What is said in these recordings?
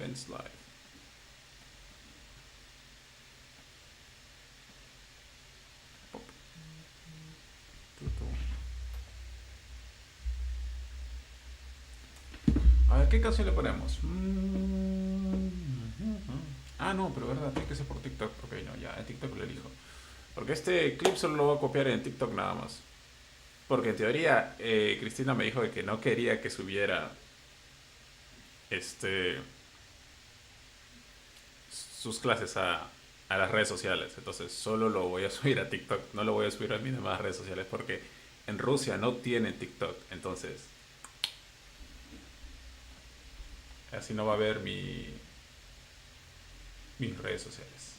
Students Live. Pop. A ver, ¿qué canción le ponemos? Ah, no, pero verdad, tiene que ser por TikTok. Ok, no, ya, en TikTok lo elijo. Porque este clip solo lo voy a copiar en TikTok nada más. Porque en teoría, Cristina me dijo de que no quería que subiera este sus clases a las redes sociales. Entonces solo lo voy a subir a TikTok. No lo voy a subir a mis demás redes sociales porque en Rusia no tienen TikTok. Entonces así no va a haber mis redes sociales.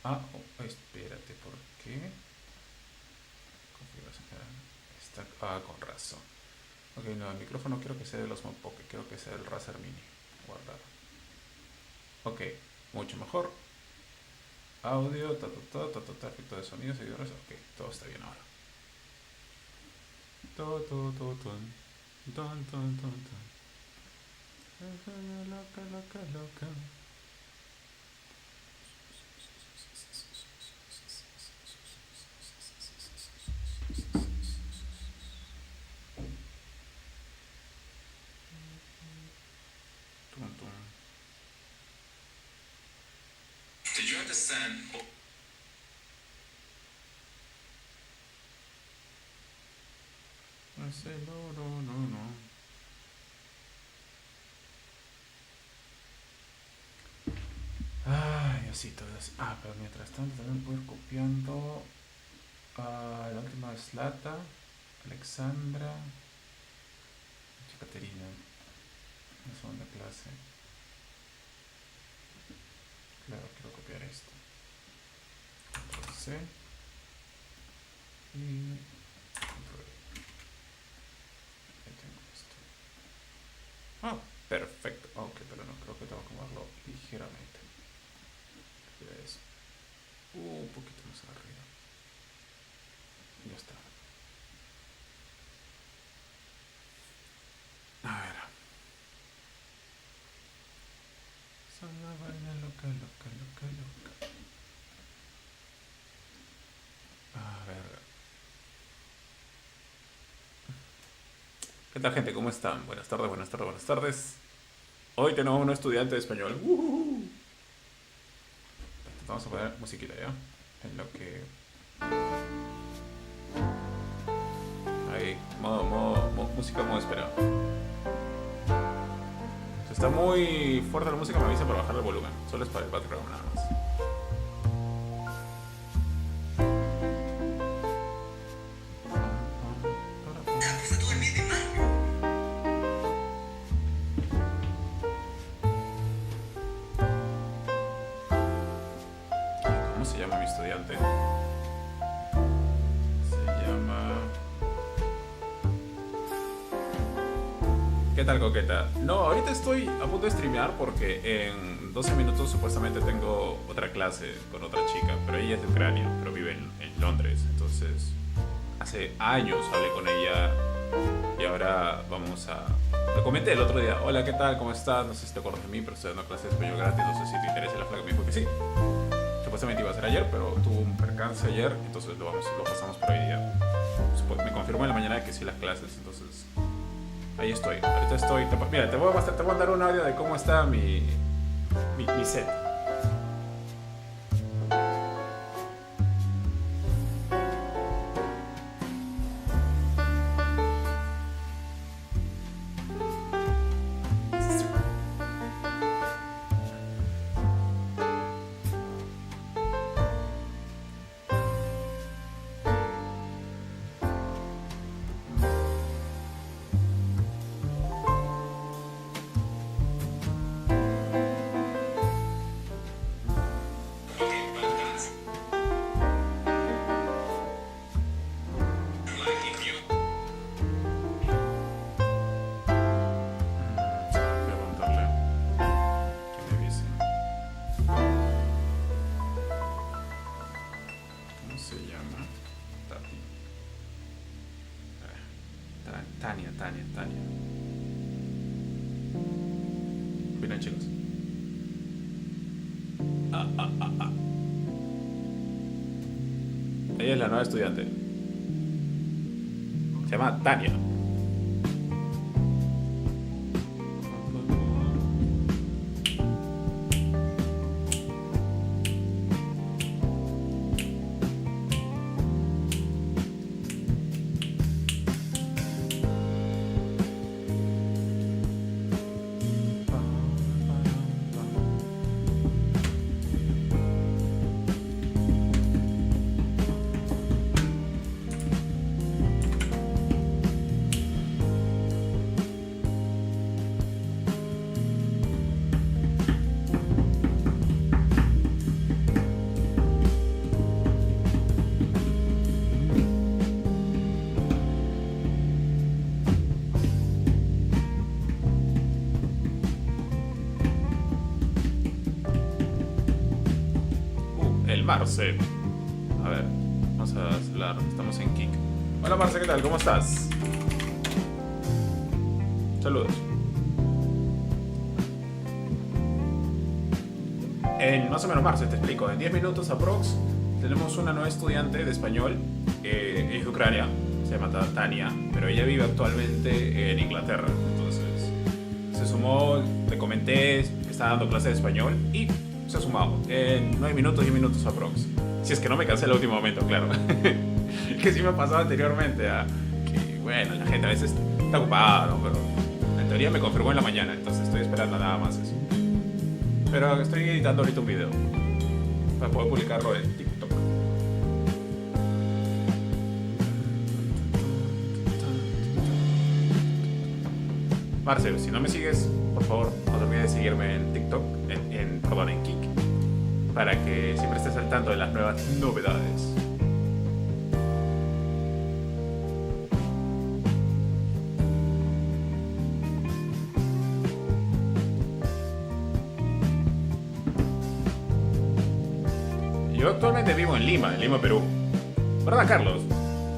Ah, oh, espérate, ¿por qué? Configuración está, con razón. Ok, no, el micrófono quiero que sea de los Pocket, quiero que sea el Razer Mini. Guardado. Ok, mucho mejor. Audio, efecto de sonido, seguidores. Ok, todo está bien ahora. Todo, todo, todo, todo. Ton, ton, ton, ton. Loca, loca, loca. Tum, tum. Did you understand? No, no, no, no. Ay, Diosito, Dios. Ah, pero mientras tanto también puedo ir copiando la última es Lata, Alexandra, Caterina, la segunda clase. Claro, quiero copiar esto. Control C y Control V. Ahí tengo esto. Ah, perfecto. Ok, pero no, creo que tengo que moverlo ligeramente. Es un poquito más arriba. Ya está. A ver. Sana vaina loca, loca, loca, loca. A ver. ¿Qué tal, gente? ¿Cómo están? Buenas tardes, buenas tardes, buenas tardes. Hoy tenemos un estudiante de español. Vamos a poner musiquita ya. En lo que. Ahí, música modo espera. Si está muy fuerte la música, me avisa para bajar el volumen. Solo es para el background nada más. ¿Cómo se llama mi estudiante? Se llama. ¿Qué tal, coqueta? No, ahorita estoy a punto de streamear porque en 12 minutos supuestamente tengo otra clase con otra chica, pero ella es de Ucrania, pero vive en Londres. Entonces, hace años hablé con ella y ahora vamos a. Lo comenté el otro día. Hola, ¿qué tal? ¿Cómo estás? No sé si te acuerdas de mí, pero estoy dando clase de español gratis. No sé si te interesa. La flaca me dijo que sí. Supuestamente iba a ser ayer, pero tuvo un percance ayer, entonces lo pasamos por hoy día. Me confirmó en la mañana que sí las clases, entonces ahí estoy. Ahorita estoy. Mira, te voy a mandar un audio de cómo está mi set. Ven, chicos. Ah, ah, ah, ah. Ella es la nueva estudiante. Se llama Tania. El Marce. A ver, vamos a hablar. Estamos en Kik. Hola Marce, ¿qué tal? ¿Cómo estás? Saludos. En más o menos Marce, te explico. En 10 minutos aprox tenemos una nueva estudiante de español. Es de Ucrania. Se llama Tania. Pero ella vive actualmente en Inglaterra. Entonces se sumó, te comenté, está dando clases de español y se ha sumado en 9 minutos, 10 minutos aprox. Si es que no me cansé el último momento, claro. Que sí me ha pasado anteriormente que, bueno, la gente a veces está ocupada, ¿no? Pero en teoría me confirmó en la mañana, entonces estoy esperando nada más eso. Pero estoy editando ahorita un video para poder publicarlo en TikTok. Marcelo, si no me sigues, por favor, no te olvides de seguirme en TikTok, perdón, en Kik, para que siempre estés al tanto de las nuevas novedades. Yo actualmente vivo en Lima, Perú. ¿Verdad, Carlos?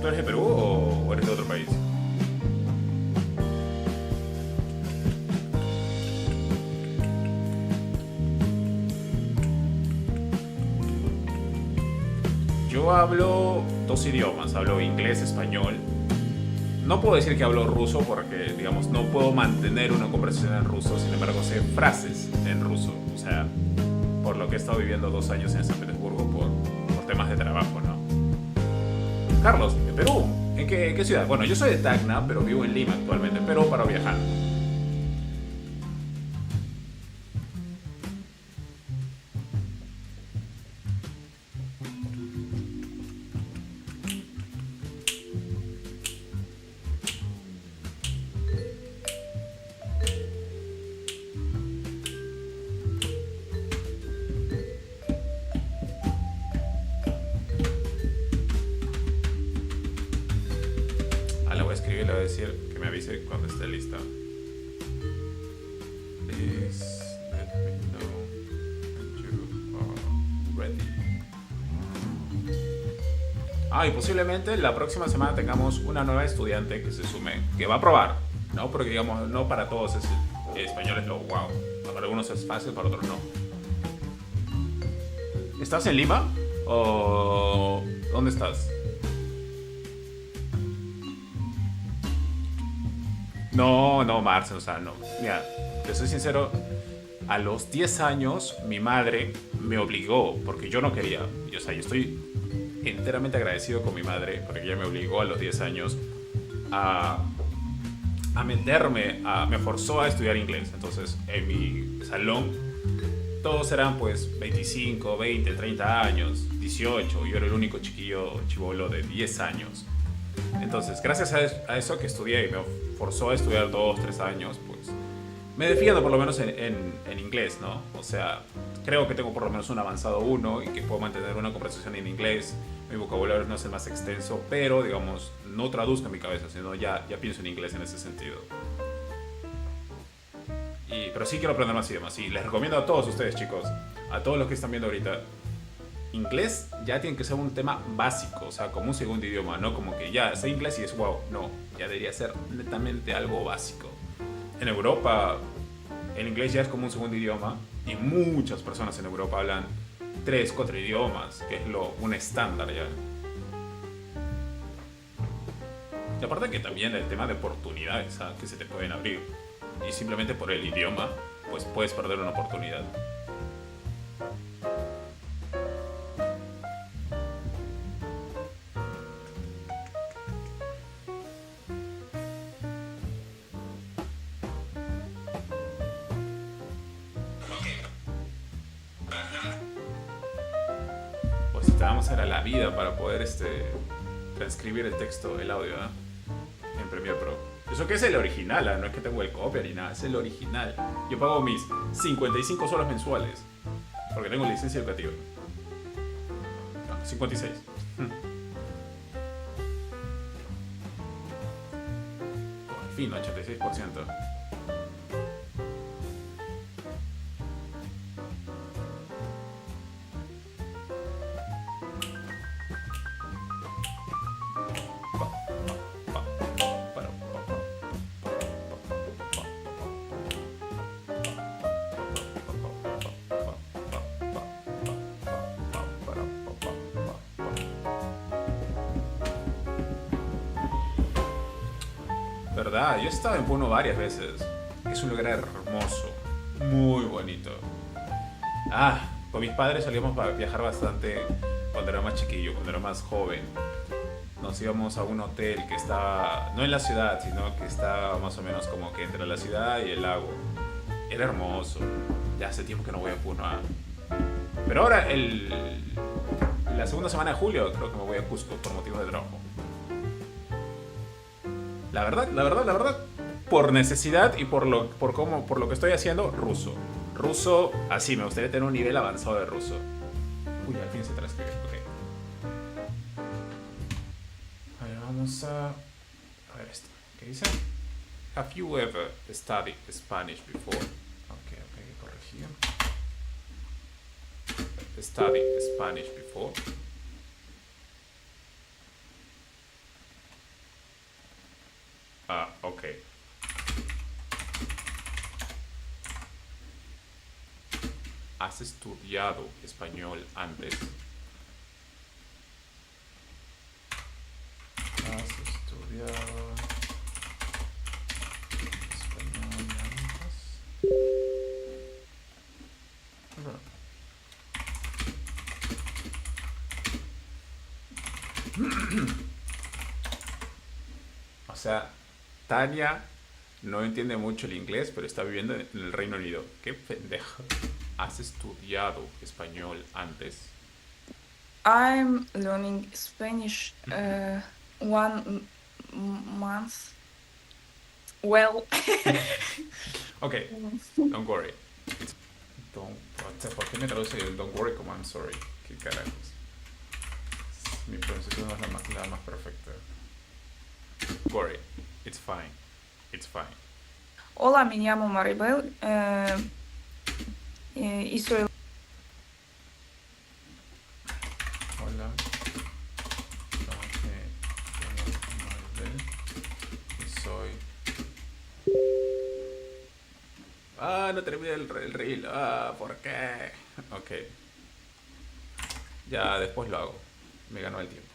¿Tú eres de Perú o eres de otro país? Yo hablo 2 idiomas, hablo inglés, español. No puedo decir que hablo ruso porque, digamos, no puedo mantener una conversación en ruso, sin embargo sé frases en ruso. O sea, por lo que he estado viviendo 2 años en San Petersburgo por temas de trabajo, ¿no? Carlos, ¿en Perú? ¿En qué ciudad? Bueno, yo soy de Tacna, pero vivo en Lima actualmente, pero para viajar. Le voy a escribir y le voy a decir que me avise cuando esté lista. Please let me know when you are ready. Y posiblemente la próxima semana tengamos una nueva estudiante que se sume, que va a probar, ¿no? Porque digamos, no para todos español es lo wow. Para algunos es fácil, para otros no. ¿Estás en Lima? ¿O dónde estás? No, Marce, o sea, no. Mira, te soy sincero, a los 10 años mi madre me obligó, porque yo no quería. O sea, yo estoy enteramente agradecido con mi madre, porque ella me obligó a los 10 años a meterme, me forzó a estudiar inglés. Entonces, en mi salón, todos eran pues 25, 20, 30 años, 18. Yo era el único chibolo de 10 años. Entonces, gracias a eso que estudié y me forzó a estudiar 2, 3 años, pues me defiendo por lo menos en inglés, ¿no? O sea, creo que tengo por lo menos un avanzado 1 y que puedo mantener una conversación en inglés. Mi vocabulario no es el más extenso, pero, digamos, no traduzco en mi cabeza, sino ya pienso en inglés en ese sentido. Pero sí quiero aprender más idiomas. Y les recomiendo a todos ustedes, chicos, a todos los que están viendo ahorita, inglés ya tiene que ser un tema básico, o sea, como un segundo idioma, no como que ya sé inglés y es wow, no, ya debería ser netamente algo básico. En Europa el inglés ya es como un segundo idioma y muchas personas en Europa hablan 3, 4 idiomas, que es un estándar ya. Y aparte que también el tema de oportunidades, ¿ah?, que se te pueden abrir. Y simplemente por el idioma, pues puedes perder una oportunidad. Pues te vamos a dar a la vida para poder transcribir el texto, el audio, ¿eh?, en Premiere Pro. Eso que es el original, ¿eh? No es que tengo el copia ni nada, es el original. Yo pago mis 55 soles mensuales porque tengo licencia educativa. No, 56. Al fin, 86%. ¿Verdad? Yo he estado en Puno varias veces. Es un lugar hermoso, muy bonito. Ah, con mis padres solíamos viajar bastante cuando era más chiquillo, cuando era más joven. Nos íbamos a un hotel que estaba, no en la ciudad, sino que estaba más o menos como que entre la ciudad y el lago. Era hermoso. Ya hace tiempo que no voy a Puno. ¿Ah? Pero ahora, la segunda semana de julio, creo que me voy a Cusco por motivos de trabajo. La verdad, por necesidad y por lo que estoy haciendo, ruso. Ruso, así, me gustaría tener un nivel avanzado de ruso. Uy, al fin se transcribe, ok. A ver, vamos a ver esto. ¿Qué dice? Have you ever studied Spanish before? Ok, corregir. Studied Spanish before. Ah, ok. ¿Has estudiado español antes? ¿Has estudiado español antes? O sea, Tania no entiende mucho el inglés, pero está viviendo en el Reino Unido. ¡Qué pendejo! ¿Has estudiado español antes? I'm learning Spanish 1 month. Well, Ok, don't worry. ¿Por qué me traduce el don't worry como I'm sorry? ¿Qué carajos? Mi pronunciación no es la más perfecta. Worry. It's fine. It's fine. hola, me llamo Maribel y soy Hola. Maribel. Y soy. Ah, no terminé el reel. Ah, ¿por qué? Ok. Ya después lo hago. Me ganó el tiempo.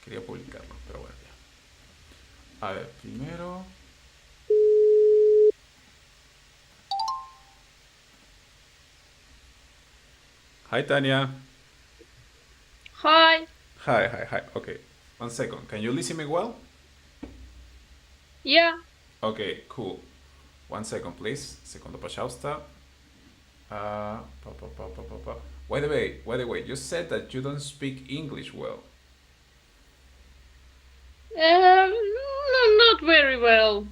Quería publicarlo, pero bueno, ya. A ver, primero. Hi, Tania. Hi. Hi. Okay. 1 second. Can you listen me well? Yeah. Okay, cool. 1 second, please. Secondo, pожалуйста. By the way, you said that you don't speak English well. Not very well.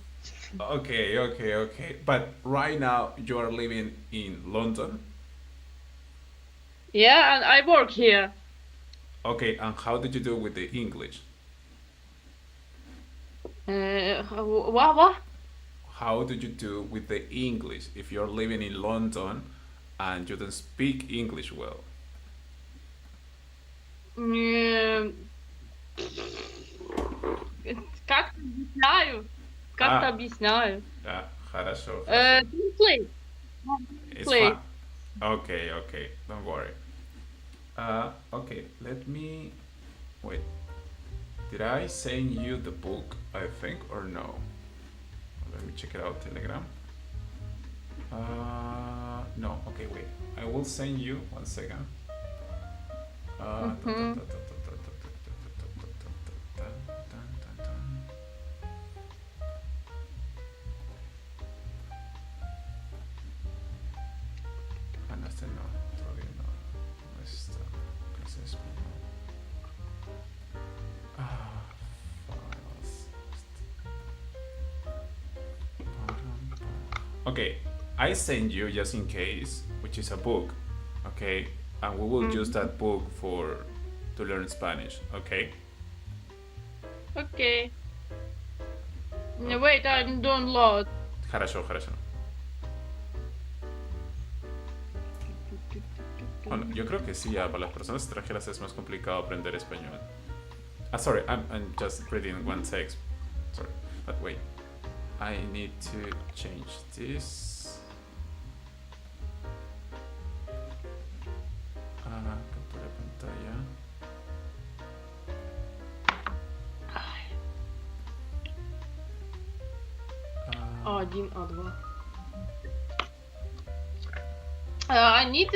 Okay. But right now you are living in London. Yeah, and I work here. Okay, and how did you do with the English? What? How did you do with the English if you're living in London and you don't speak English well? Как объясняю? Как-то объясняю. Yeah. Хорошо, хорошо. Translate. It's fine. Translate. Okay, okay. Don't worry. Okay, let me... Wait. Did I send you the book, I think, or no? Let me check it out, Telegram. No, okay, wait. I will send you, 1 second. Mhm. No, este no, todavía no. No está. Clase de español. Files. Okay, I send you just in case, which is a book. Okay, and we will use that book to learn Spanish. Okay. Okay. Wait, I'm doing load. Хорошо, хорошо. Bueno, yo creo que sí, ya, para las personas extranjeras es más complicado aprender español. Sorry, I'm just reading one text. Sorry, but wait. I need to change this. Captura pantalla. A1, A2. I need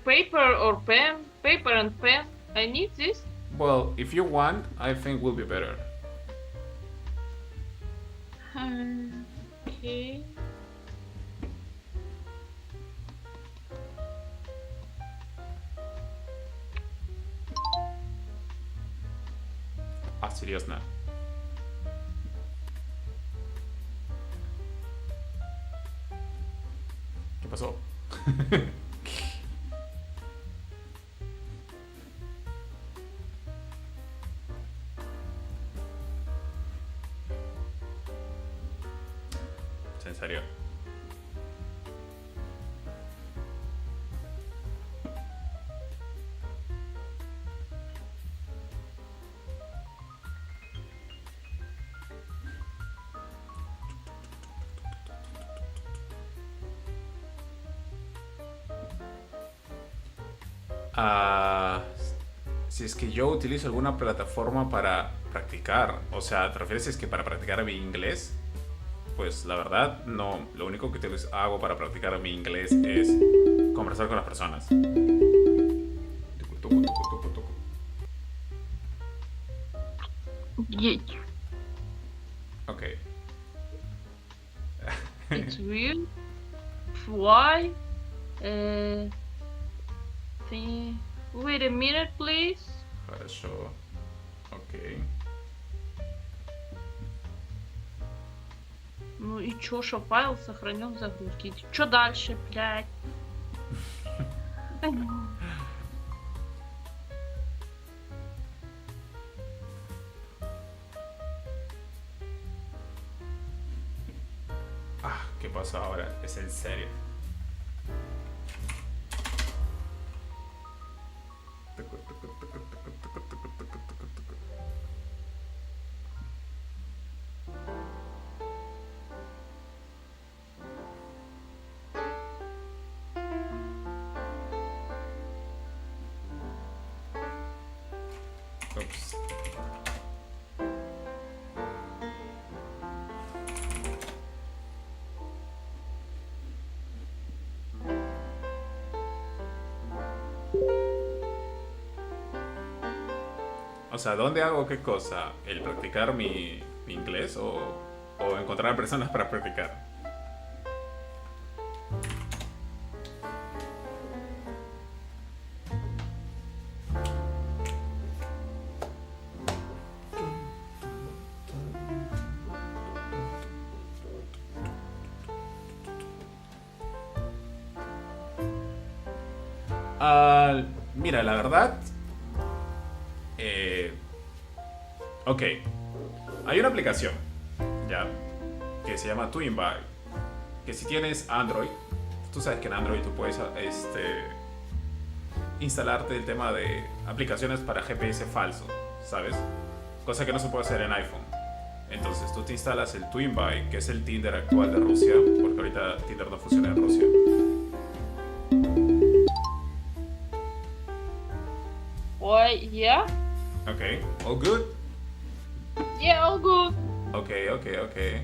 paper or pen. Paper and pen. I need this. Well, if you want, I think will be better. Okay. Серьезно. ¿Qué pasó? ¿En serio? Si es que yo utilizo alguna plataforma para practicar, o sea, ¿te refieres es que para practicar mi inglés? Pues la verdad, no. Lo único que hago para practicar mi inglés es conversar con las personas. Yeah. Okay. It's weird. Why? Wait a minute, please. Хорошо. Окей. Ну и чё, что файл сохранен в загрузке? Чё дальше, блядь? ¿Qué pasa ahora? ¿Es en serio? Ups. O sea, ¿dónde hago qué cosa? ¿El practicar mi inglés o encontrar personas para practicar? Mira, la verdad... ok. Hay una aplicación, ya, que se llama Nueva, que si tienes Android, tú sabes que en Android tú puedes instalarte el tema de aplicaciones para GPS falso, ¿sabes? Cosa que no se puede hacer en iPhone. Entonces tú te instalas el Nueva, que es el Tinder actual de Rusia, porque porque ahorita Tinder no funciona en Rusia. Why? Yeah. Okay, all good? Yeah, all good. Okay, okay, okay.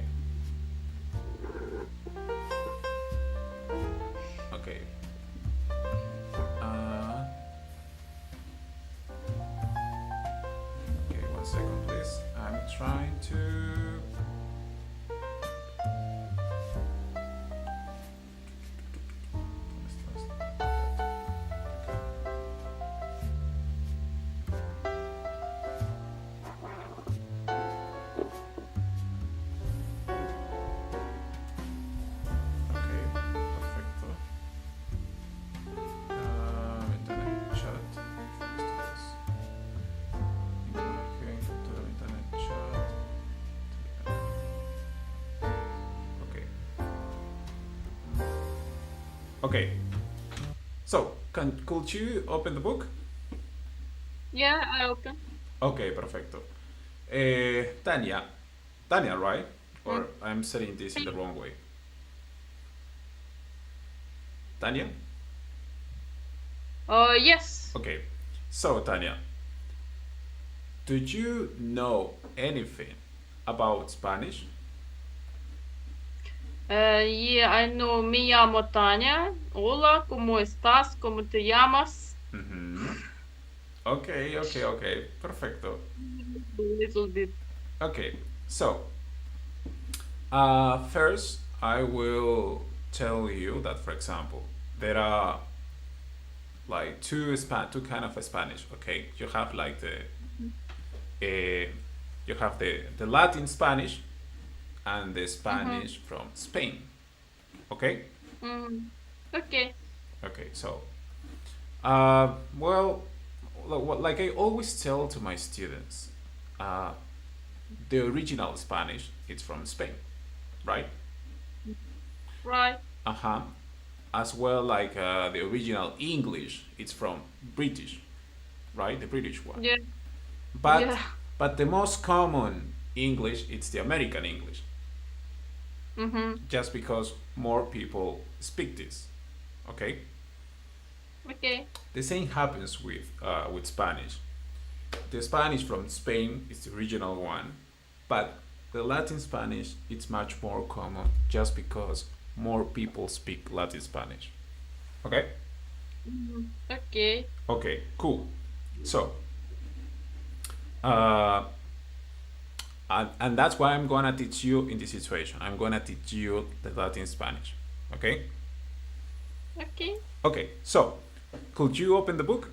Okay. Uh, okay, 1 second, please. I'm trying to. Okay, perfecto. Ventana en chat. Esto es. Imagen, captura ventana en chat. Okay. Okay. So, could you open the book? Yeah, I open. Okay, perfecto. Tanya. Tanya, right? Or I'm saying this in the wrong way. Tanya? Yes. Okay. So, Tanya, do you know anything about Spanish? Yeah, I know. Me llamo Tania. Hola, ¿cómo estás? ¿Cómo te llamas? Mm-hmm. Okay, okay, okay. Perfecto. A little bit. Okay. So, first, I will tell you that, for example, there are like two kind of Spanish. Okay, you have like you have the Latin Spanish and the Mm-hmm. Spanish from Spain. Okay. Mm. Okay. Okay. So, well, like I always tell to my students, uh, the original Spanish it's from Spain, right? Right. Uh huh. As well, like the original English, it's from British, right? The British one. Yeah. But Yeah. but the most common English it's the American English, Mm-hmm. just because more people speak this. Okay. Okay. The same happens with Spanish. The Spanish from Spain is the original one, but the Latin Spanish it's much more common just because more people speak Latin Spanish. Okay? Mm-hmm. Okay. Okay, cool. So, uh, and that's why I'm gonna teach you in this situation. I'm gonna teach you the Latin Spanish. Okay? Okay. Okay, so could you open the book?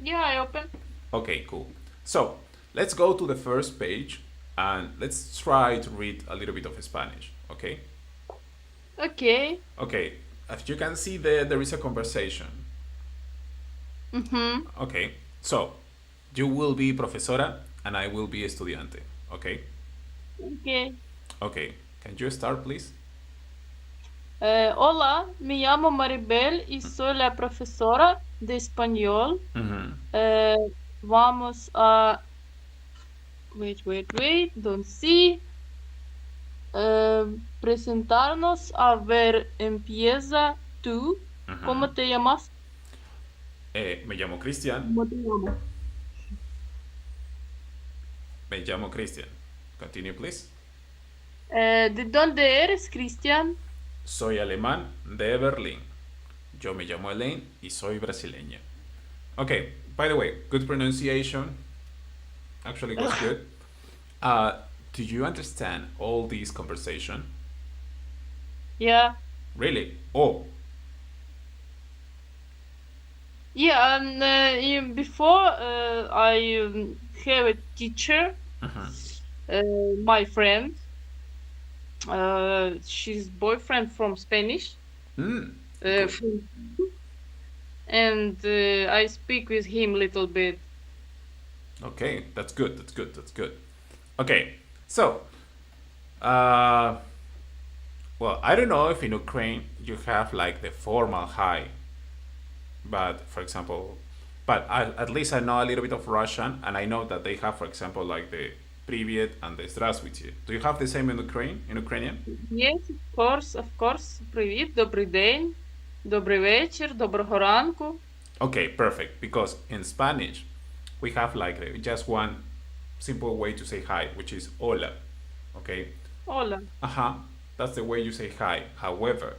Yeah, I open. Okay, cool. So let's go to the first page and let's try to read a little bit of Spanish. Okay? Okay. Okay, as you can see, there is a conversation. Mm-hmm. Okay, so you will be profesora and I will be estudiante. Okay? Okay. Okay, can you start, please? Hola, me llamo Maribel y soy la profesora de español. Mm-hmm. Eh, Vamos a... Wait, don't see. Presentarnos. A ver, empieza tú. Mm-hmm. ¿Cómo te llamas? Me llamo Cristian. ¿Cómo te llamas? Me llamo Cristian. Continue, please. ¿De dónde eres, Cristian? Soy alemán de Berlín. Yo me llamo Elaine y soy brasileña. Okay, by the way, good pronunciation. Actually was good. Do you understand all this conversation? Yeah. Really? Oh. Yeah, and before I have a teacher, my friend, she's boyfriend from Spanish, Hmm. from- and I speak with him little bit. Okay, that's good. That's good. That's good. Okay, so, uh, well, I don't know if in Ukraine you have like the formal high, but for example, but at least I know a little bit of Russian, and I know that they have, for example, like привет and the здравствуйте. Do you have the same in Ukrainian? Yes, of course. Привіт, добрий день, добрий вечір, доброго ранку. Okay, perfect. Because in Spanish, we have like just one simple way to say hi, which is hola. Okay? Оля. That's the way you say hi. However,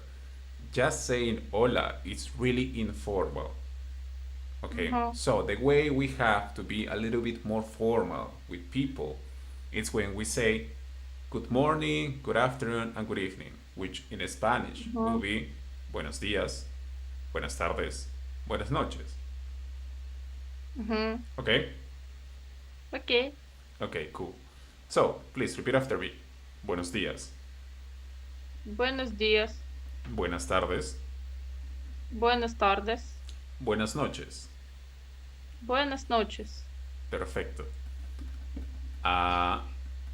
just saying hola is really informal. Okay? So the way we have to be a little bit more formal with people is when we say good morning, good afternoon, and good evening, which in Spanish will be buenos días, buenas tardes, buenas noches. Okay? Okay. Okay, cool. So, please repeat after me. Buenos días, Buenos días. buenas tardes, Buenas tardes. buenas noches. Buenas noches. Perfecto.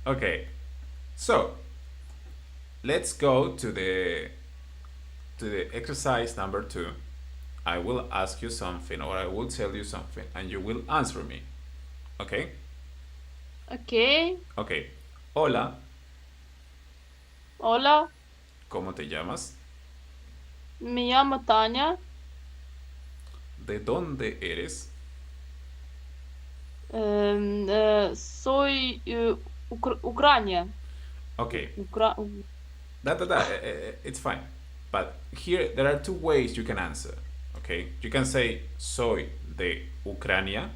Okay. So, let's go to the exercise number 2. I will ask you something or I will tell you something and you will answer me. Okay? Okay. Okay. Hola, Hola, ¿cómo te llamas? me llamo Tania. ¿De dónde eres? Soy Ucrania. Okay. Ukra- It's fine. But here there are two ways you can answer. Okay? You can say soy de Ucrania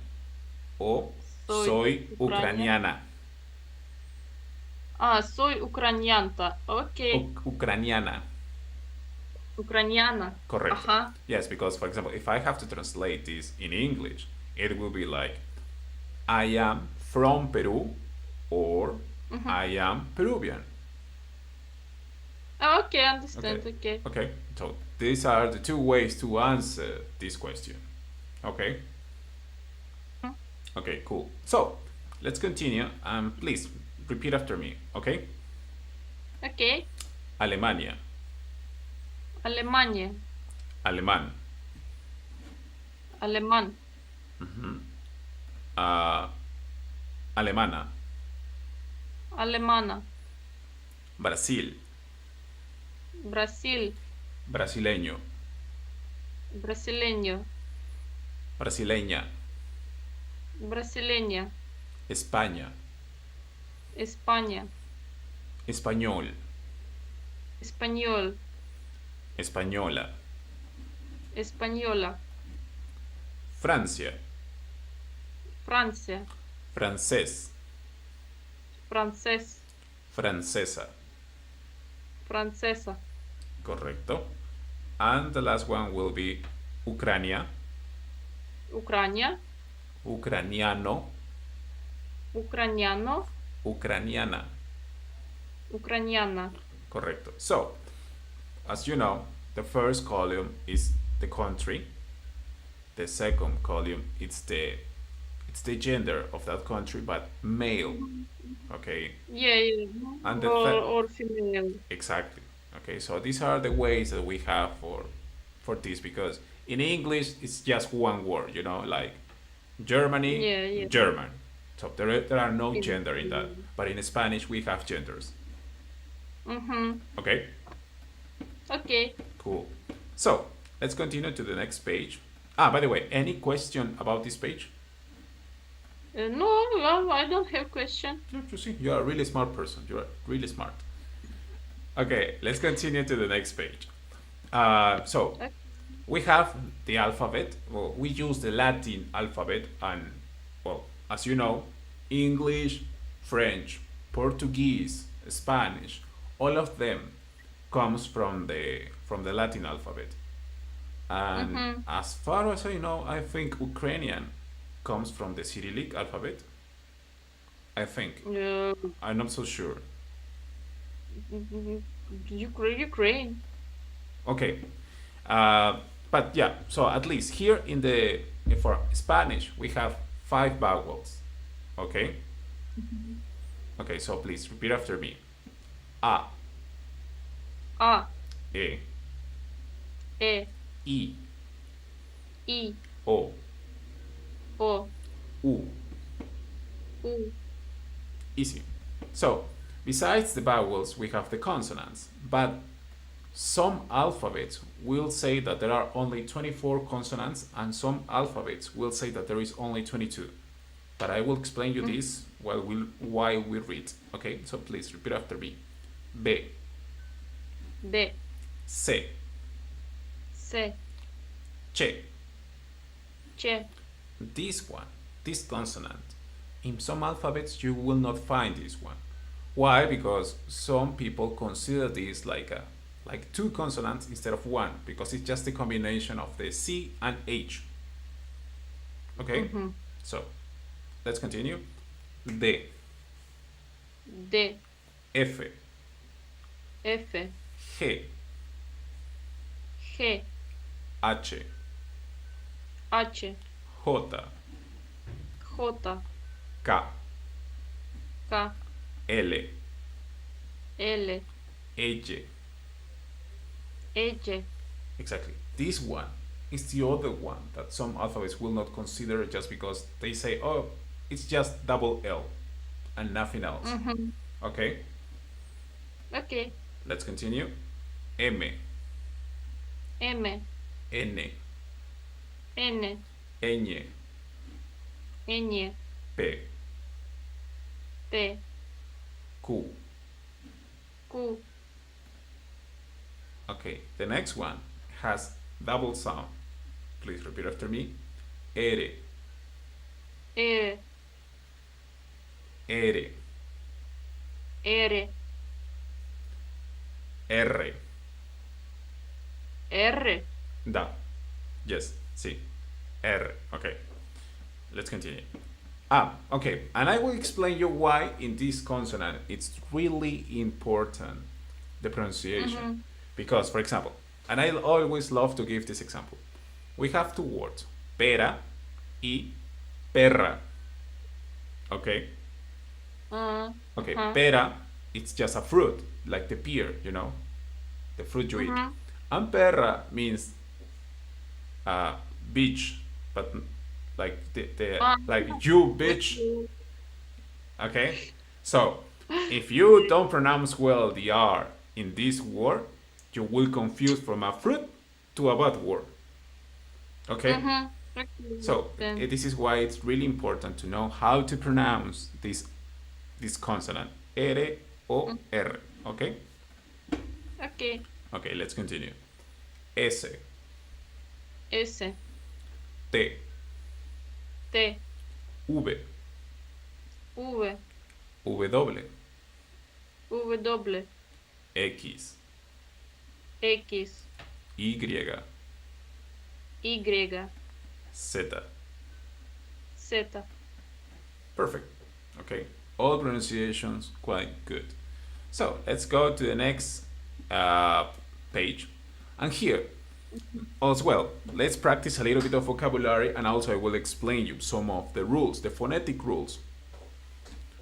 o soy Ucrania. ucraniana. Soy ucranianta. Okay. Ucraniana. Ucraniana. Correct. Ajá. Yes, because for example, if I have to translate this in English, it will be like I am from Peru or I am Peruvian. Okay, understand. Okay. Okay. So these are the two ways to answer this question. Okay. Okay, cool. So let's continue. Please repeat after me. Okay. Okay. Alemania. Alemania. Alemán. Alemán. Alemana. Alemana. Brasil. Brasil. Brasileño. Brasileño. Brasileña. Brasileña. España. España. Español. Español. Española. Española. Francia. Francia. Francés. Francés. Francesa. Francesa. Correcto. And the last one will be Ucrania. Ucrania. Ucraniano. Ucraniano. Ucraniana. Ucraniana. Correcto. So, as you know, the first column is the country. The second column it's the gender of that country, but male. Okay. Yeah. And the Or female. exactly. Okay. So these are the ways that we have for this because in English it's just one word. You know, like Germany, Yeah. German. So there are no gender in that. But in Spanish we have genders. Okay. Okay. Cool. So let's continue to the next page. By the way, any question about this page? No, I don't have question. You see, you're a really smart person. You're really smart. Okay, let's continue to the next page. So we have the alphabet. Well, we use the Latin alphabet, and well, as you know, English, French, Portuguese, Spanish, all of them comes from the Latin alphabet. And as far as I know, I think Ukrainian comes from the Cyrillic alphabet. I think. I'm not so sure. Ukraine. Okay. But yeah, so at least here for Spanish, we have 5 vowels. Okay? Okay, so please repeat after me. A. A. E. E. I. I. O. O. U. U. Easy. So, besides the vowels, we have the consonants, but some alphabets will say that there are only 24 consonants, and some alphabets will say that there is only 22. But I will explain you this while we read. Okay, so please repeat after me. B, B, C, C, Ch. Ch. This one, this consonant, in some alphabets you will not find this one. Why? Because some people consider this like two consonants instead of one, because it's just a combination of the C and H. Okay? So, let's continue. D, D, F, F, G, G, H, H, J, J, K, K, L, L, H. H. Exactly. This one is the other one that some alphabets will not consider just because they say, oh, it's just double L and nothing else. Okay? Okay. Let's continue. M, M, N, N, Ñ, Ñ, P, P, Q. Q. Okay, the next one has double sound. Please repeat after me. R, R, R, R, R. R. Da. Yes, sí. R. Okay. Let's continue. Ah, okay. And I will explain you why in this consonant it's really important, the pronunciation. Because, for example, and I always love to give this example. We have two words, pera y perra. Okay? Okay, pera, it's just a fruit, like the pear, you know? The fruit you eat. And perra means bitch, but like like you bitch. Okay? So, if you don't pronounce well the R in this word, you will confuse from a fruit to a bad word. Okay? So, this is why it's really important to know how to pronounce this consonant. R, O, R. Okay? Okay. Okay, let's continue. S, S, T, T, V, V, W, W, X, X, Y, Y, Z. Z. Perfect. Okay. All pronunciations quite good. So let's go to the next page. And here, as well, let's practice a little bit of vocabulary, and also I will explain you some of the rules, the phonetic rules.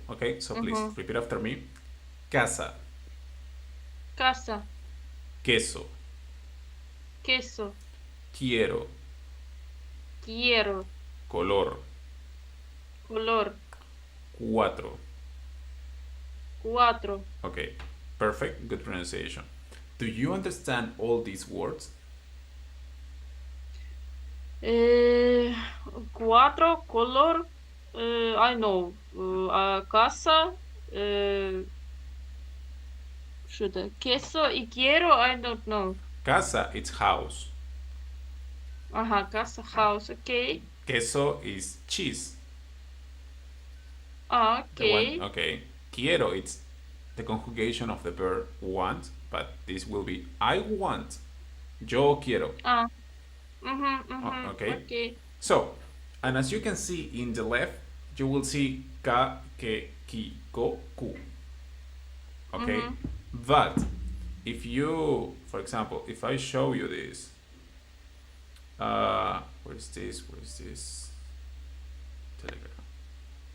Okay, so please repeat after me. Casa, Casa, queso, queso, quiero, quiero, color, color, cuatro. cuatro. Okay, perfect, good pronunciation. Do you understand all these words? Cuatro, color, I know. Casa, queso y quiero, I don't know. Casa, it's house. Ajá, casa, house, okay. Queso is cheese. Okay. Okay. Quiero, it's the conjugation of the verb want, but this will be I want. Yo quiero. Okay. So, and as you can see in the left, you will see ka, ke, ki, ko, ku. Okay? But if you, for example, if I show you this, where's this? Telegram.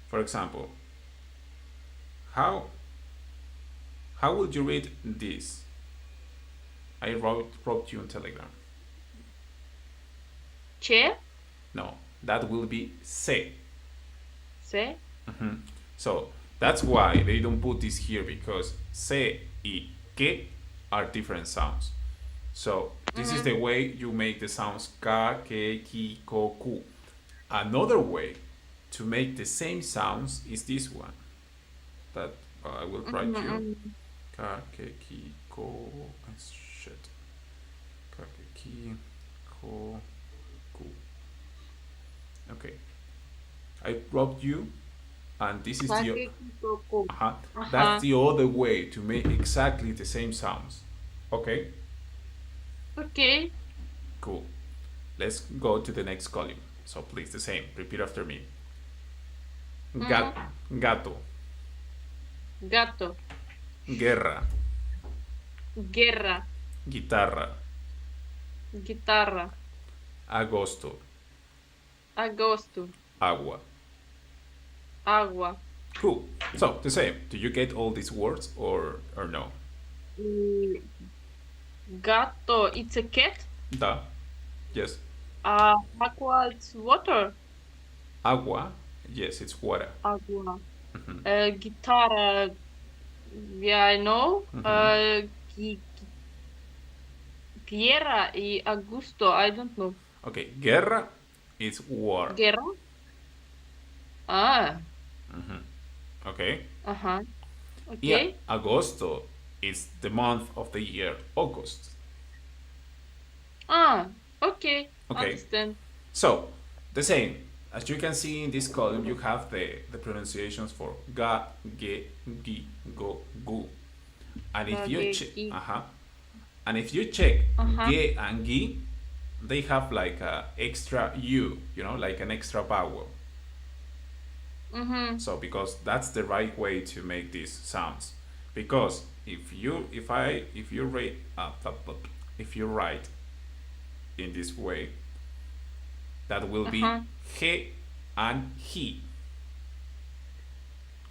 For example, how would you read this? I wrote you on Telegram. Che, No, that will be se. se, So That's why they don't put this here because se y que are different sounds. So this is the way you make the sounds ka, ke, ki, ko, ku. Another way to make the same sounds is this one. That I will write you. Ka, ke, ki, ko. Shit. Ka, ke, ki, ko, ku. Okay. I wrote you, and this is the. Uh-huh. That's the other way to make exactly the same sounds. Okay? Okay. Cool. Let's go to the next column. So please, the same. Repeat after me. Gato. Gato. Guerra. Guerra. Guitarra. Guitarra. Agosto. Agosto. Agua. Agua. Cool. So the same. Do you get all these words or no? Mm, Gato, it's a cat. Da. Yes. Aqua, it's water. Agua. Yes, it's water. Agua. Guitarra, yeah, I know. Guerra y Augusto, I don't know. Okay. Guerra is war. Guerra? Ah, Okay. uh-huh. Yeah. Okay. Agosto is the month of the year, August. Okay. Okay. Understand. So, the same. As you can see in this column, you have the pronunciations for ga, ge, gi, go, gu. And if you Ge, check, gi. and if you check ge and gi, they have like a extra u, like an extra vowel. So because that's the right way to make these sounds. Because if you write in this way, that will be he and he.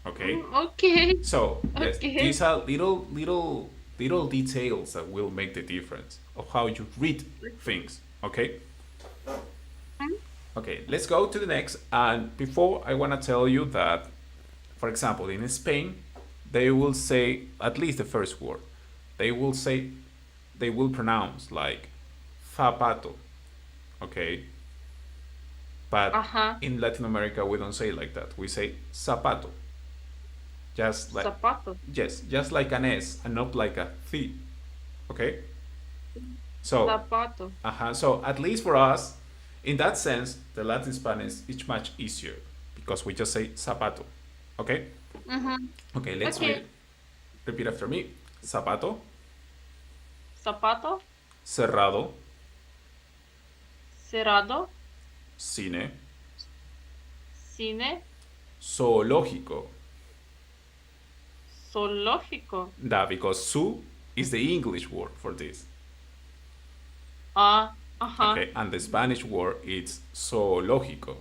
Okay. Okay. So yes, Okay. these are little details that will make the difference of how you read things. Okay. Okay, let's go to the next. And before, I want to tell you that, for example, in Spain, they will say at least the first word. They will pronounce like zapato. Okay. But in Latin America, we don't say it like that. We say zapato. Just like Zapato. yes, just like an S and not like a C. Okay. So Zapato. so at least for us, in that sense, the Latin Spanish is much easier because we just say zapato. Okay? Okay, let's read. Repeat after me. Zapato. Zapato. Cerrado. Cerrado. Cine. Cine. Zoológico. Zoológico. Da, because zoo is the English word for this. Okay, and the Spanish word is zoológico.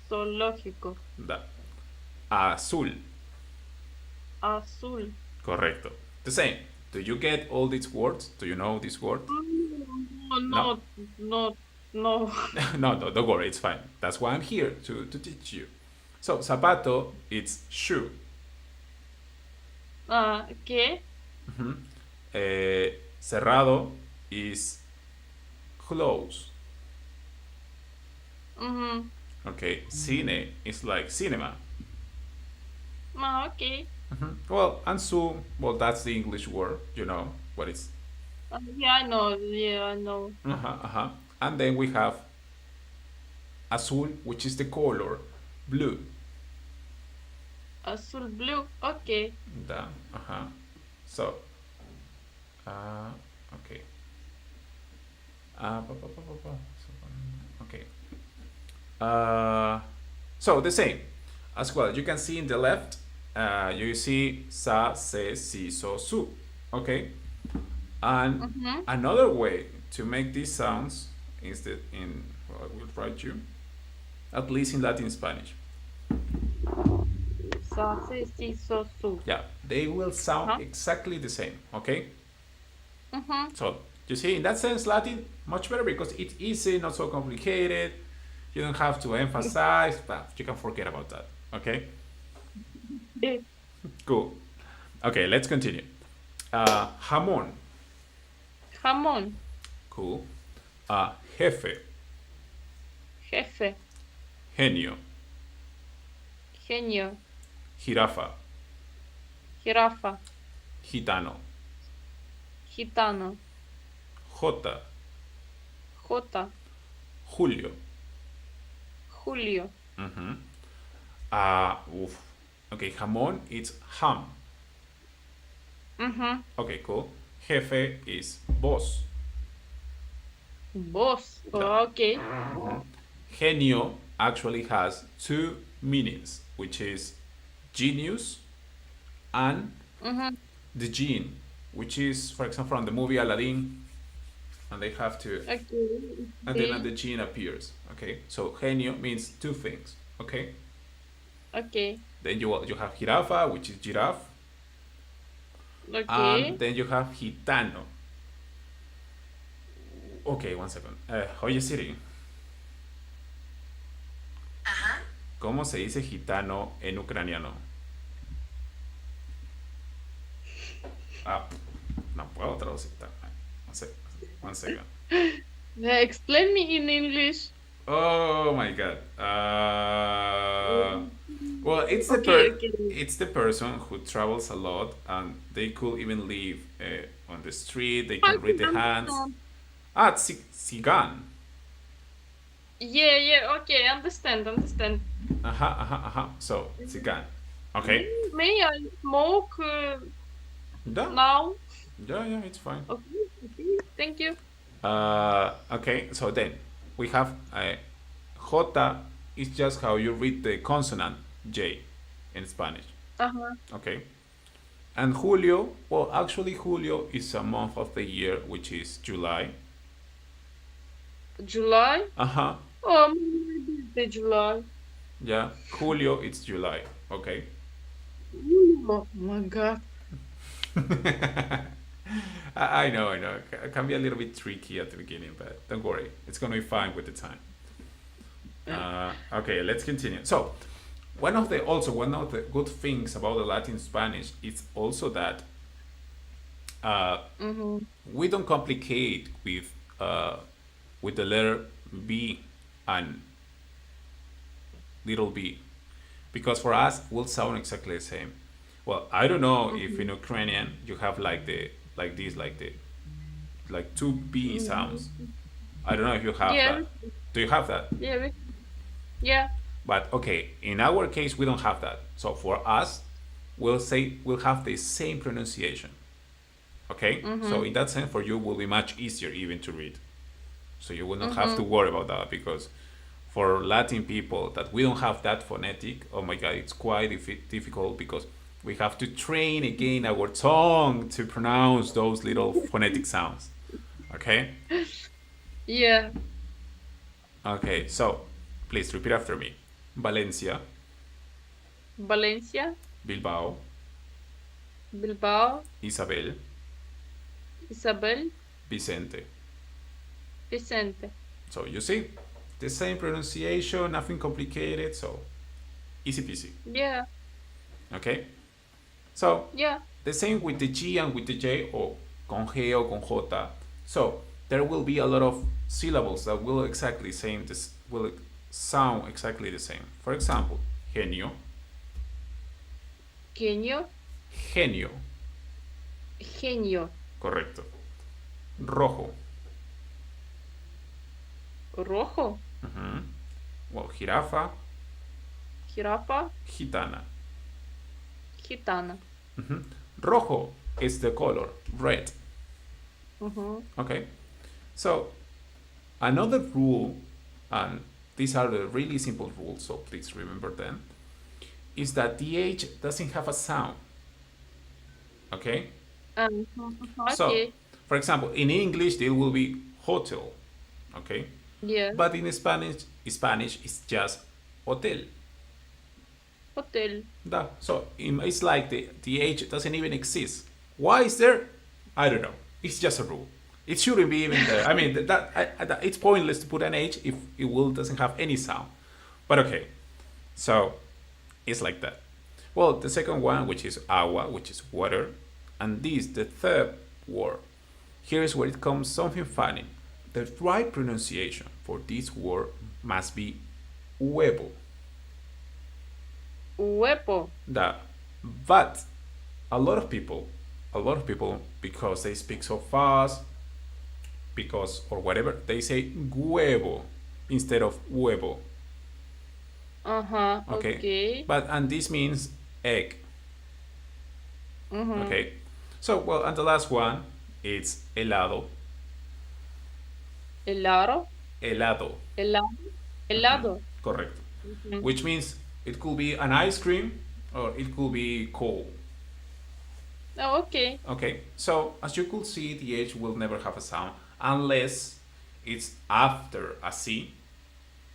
Zoológico. Da. Azul. Azul. Correcto. The same. Do you get all these words? Do you know these words? No. no, don't worry, it's fine. That's why I'm here to teach you. So, zapato, it's shoe. Okay. Cerrado is close. Okay, cine is like cinema. Okay. Well, and zoo, well, that's the English word, what it's. Yeah, I know. Yeah, I know. And then we have azul, which is the color blue. Azul blue. Okay. Da, So, okay. Okay. So the same as well. You can see in the left, you see sa, se, si, so, su. Okay. And another way to make these sounds is that I will write you, at least in Latin Spanish. Sa, se, si, so, su. Yeah, they will sound exactly the same. Okay. So you see, in that sense, Latin much better because it's easy, not so complicated. You don't have to emphasize, but you can forget about that. Okay. Cool. Okay, let's continue. Jamón. Jamón. Cool. Jefe. Jefe. Genio. Genio. Jirafa. Jirafa. Gitano. Gitano. Jota. Jota. Julio. Julio. Mhm. Oof. Okay, jamón, it's ham. Okay, cool. Jefe is boss. Boss. Da. Okay. Genio actually has two meanings, which is genius and the gene, which is, for example, from the movie Aladdin, and they have to, Okay. and then the gene appears. Okay, so genio means two things. Okay, Okay. then you have jirafa, which is giraffe, Okay. and then you have gitano. Okay, one second. Oye Siri, ¿cómo se dice gitano en ucraniano? Ah, no puedo traducir. One second. Explain me in English. Oh my god. Well, Okay, okay. it's the person who travels a lot, and they could even live on the street. They I can read can the hands. understand. Sigan. Yeah, yeah, okay, understand. So sigan. Okay. May I smoke Yeah, now? yeah, it's fine. Okay, thank you. Okay, so then we have J is just how you read the consonant J in Spanish. Uh-huh. Okay. And Julio, well, actually, Julio is a month of the year, which is July. July? Uh huh. Oh, my birthday, July. Yeah, Julio, it's July. Okay. Oh my God. I know, I know. It can be a little bit tricky at the beginning, but don't worry. It's going to be fine with the time. Okay, let's continue. So, one of the good things about the Latin Spanish is also that we don't complicate with the letter B and little b, because for us will sound exactly the same. Well, I don't know if in Ukrainian you have like two b sounds. I don't know if you have Yeah, that. Do you have that? yeah, yeah. But okay, in our case we don't have that. So for us, we'll have the same pronunciation. Okay? So in that sense for you will be much easier even to read. So you will not have to worry about that, because for Latin people that we don't have that phonetic, oh my god, it's quite difficult, because we have to train again our tongue to pronounce those little phonetic sounds. Okay? Yeah. Okay, so please repeat after me. Valencia, Valencia, Bilbao, Bilbao, Isabel, Isabel, Vicente. Vicente. So you see, the same pronunciation, nothing complicated, so easy peasy. Yeah, Okay? So yeah. the same with the G and with the J, or con G or con J. So there will be a lot of syllables that will exactly same this will sound exactly the same. For example, genio, Genio, genio, genio. correcto. Rojo, Rojo, well, jirafa, jirafa, gitana. gitana. Rojo is the color, red. Okay, so another rule, and these are the really simple rules, so please remember them, is that the H doesn't have a sound. Okay? So, Okay. for example, in English, there will be hotel. Okay? Yeah. But in Spanish it's just hotel. Hotel. Da. So it's like the H doesn't even exist. Why is there? I don't know. It's just a rule. It shouldn't be even there. I mean, it's pointless to put an H if it doesn't have any sound. But okay, so it's like that. Well, the second one, which is agua, which is water, and this, the third word. Here's where it comes something funny. The right pronunciation for this word must be huevo. Huevo. That, but a lot of people, because they speak so fast, because or whatever, they say huevo instead of huevo. Uh-huh. Okay, Okay. but and this means egg. Mm-hmm. Okay, so well, and the last one, it's helado. Helado. Helado, Helado. Helado. correct. Mm-hmm. Which means it could be an ice cream or it could be cold. Oh, okay. Okay, so as you could see, the H will never have a sound unless it's after a C,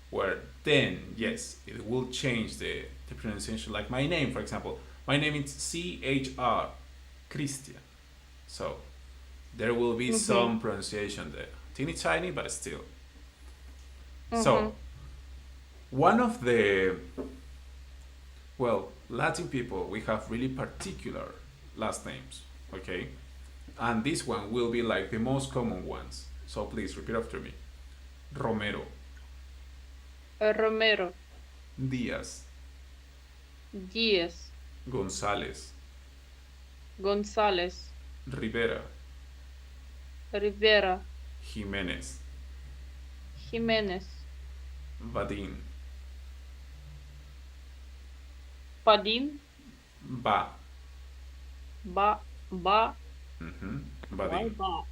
where then, yes, it will change the pronunciation. Like my name, for example. My name is CHR, Christian. So there will be Mm-hmm. some pronunciation there. Teeny tiny, but still. Mm-hmm. So, one of the, well, Latin people, we have really particular last names, okay? And this one will be like the most common ones. So please repeat after me. Romero, Romero. Díaz, Díaz. González, González. Rivera, Rivera. Jiménez, Jiménez. Vadín, Padín. Va, Ba. Why Vadín. ba?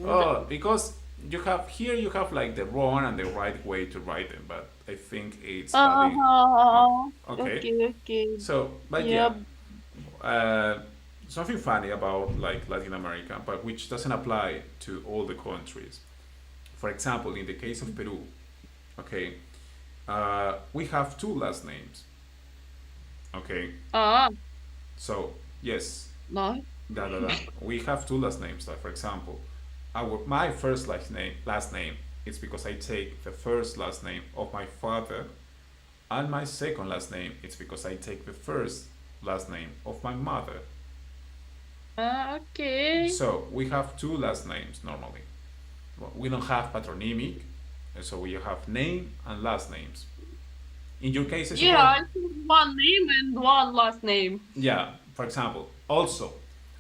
Oh, because you have here you have like the wrong and the right way to write them, but I think it's Vadín. Oh, Uh-huh. okay. Okay, okay. So, but Yeah. yeah, uh, something funny about like Latin America, but which doesn't apply to all the countries. For example, in the case of Peru, okay, we have two last names. Okay, Ah, so yes, no. we have two last names. Like for example, my first last name is because I take the first last name of my father, and my second last name is because I take the first last name of my mother. Ah, okay. So we have two last names normally. Well, we don't have patronymic, so we have name and last names. In your case, I Yeah, suppose, I have one name and one last name. yeah. For example, also,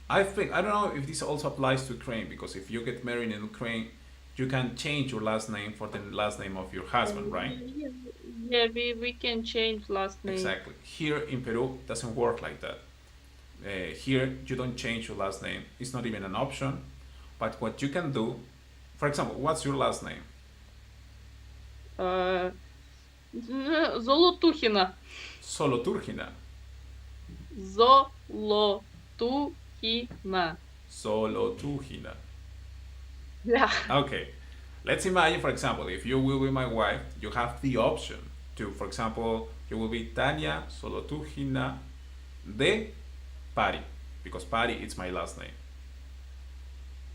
I think I don't know if this also applies to Ukraine because if you get married in Ukraine, you can change your last name for the last name of your husband, right? Yeah, yeah, we can change last name. Exactly. Here in Peru, it doesn't work like that. Here, you don't change your last name. It's not even an option. But what you can do, for example, what's your last name? Uh, Золотухина. Soloturgina. Золотухина. Soloturgina. Yeah. Okay. Let's imagine, for example, if you will be my wife, you have the option to, for example, you will be Tania Soloturgina de Pari, because Pari is my last name.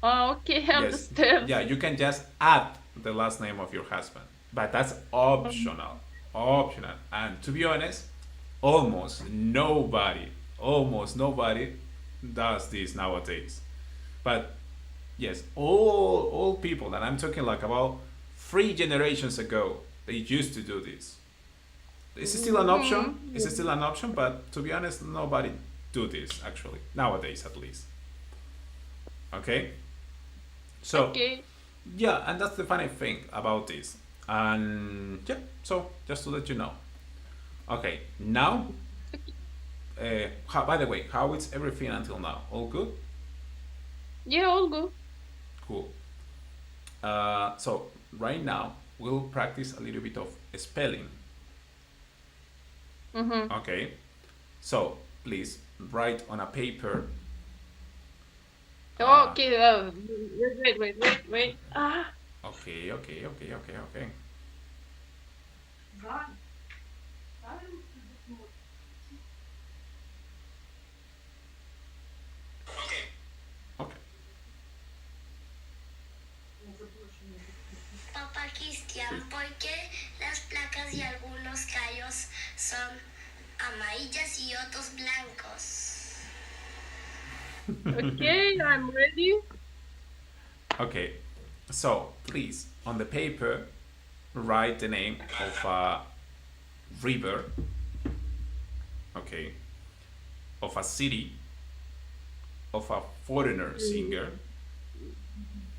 Ah, okay, I Yes, understand. yeah, you can just add the last name of your husband, but that's optional. Optional. And to be honest, almost nobody does this nowadays. But yes, all people that I'm talking like about 3 generations ago, they used to do this. It's still an option. It's Mhm. still an option, but to be honest, nobody do this actually nowadays, at least. Okay, so Okay. yeah, and that's the funny thing about this. And yeah, so just to let you know. Okay, now, by the way, how is everything until now? All good? Yeah, all good. Cool. So right now we'll practice a little bit of spelling. Mm-hmm. Okay. So please write on a paper. Uh, Okay, wait. Ah. okay. Okay. Papá Cristian, ¿por qué las placas y algunos callos son amarillas y otros blancos. Okay, I'm ready. Okay, so please, on the paper, write the name of a river, okay, of a city, of a foreigner singer.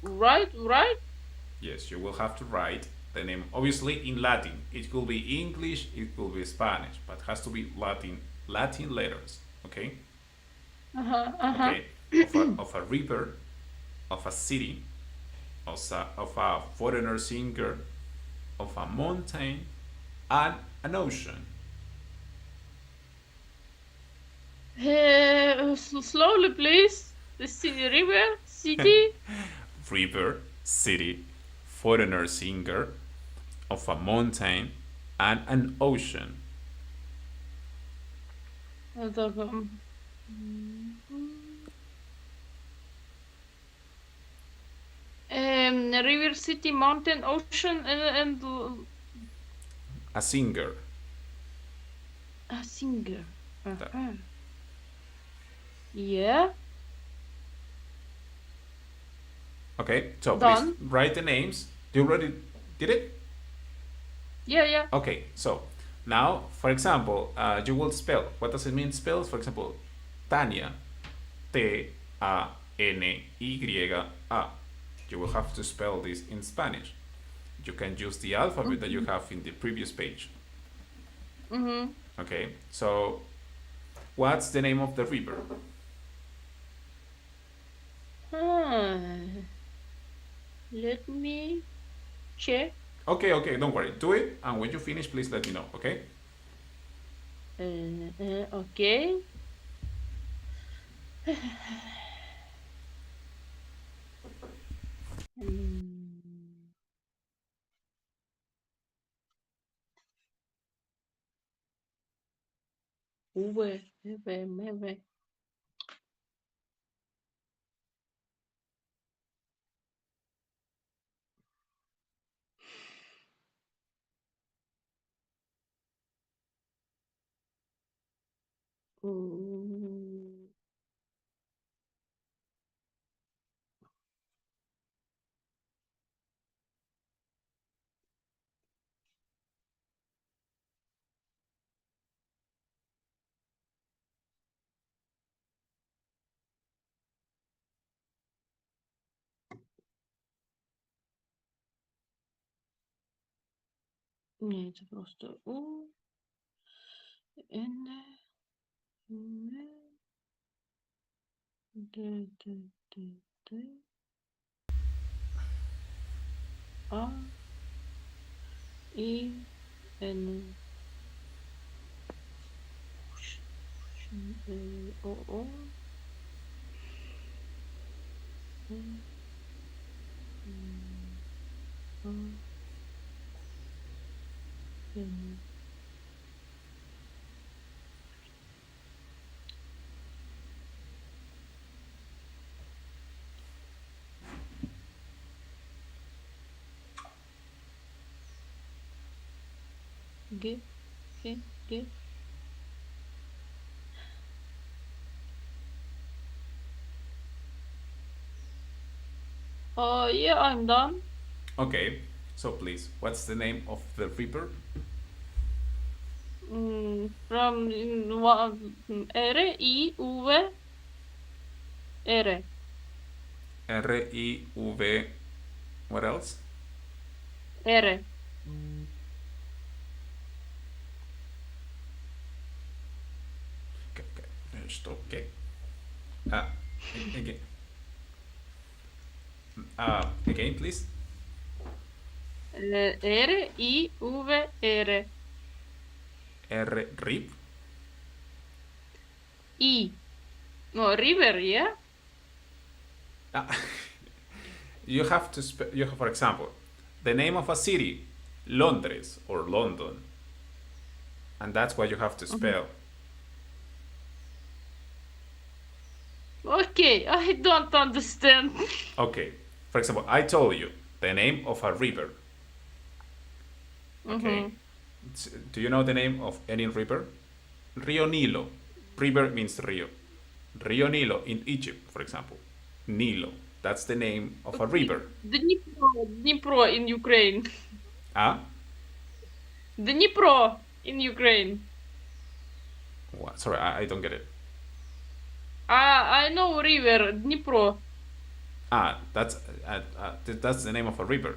Right. Yes, you will have to write the name, obviously in Latin. It could be English, it could be Spanish, but has to be Latin letters, okay? Uh-huh. Okay, of a river, of a city, of a foreigner singer, of a mountain, and an ocean. Slowly, please. The river, city. River, city, foreigner singer, of a mountain, and an ocean. River, city, mountain, ocean, and A singer. a singer. That- Yeah. Okay, so Done. please write the names. You already did it? Yeah. Okay, so now, for example, you will spell. What does it mean spell? For example, Tania, Tanya. You will have to spell this in Spanish. You can use the alphabet that you have in the previous page. Mm-hmm. Okay, so what's the name of the river? Let me check. Okay, don't worry. Do it, and when you finish, please let me know, okay? Okay. V. Nie, to просто U, N, D, A, I, N, O, N, O, N. G. Oh, yeah, I'm done. Okay, so please, what's the name of the river? From R-I-V, R. R-I-V. What else? R. Okay. Stop. Okay. Again. Again, please. R-I-V-R. Rip. I. No, river, yeah? You have to for example, the name of a city, Londres or London, and that's what you have to spell. Okay, I don't understand. Okay, for example, I told you the name of a river. Okay, do you know the name of any river? Rio Nilo. River means Rio. Rio Nilo in Egypt, for example. Nilo. That's the name of a river. Dnipro in Ukraine. Ah? Dnipro in Ukraine. What? Sorry, I don't get it. I know river Dnipro. Ah, that's the name of a river.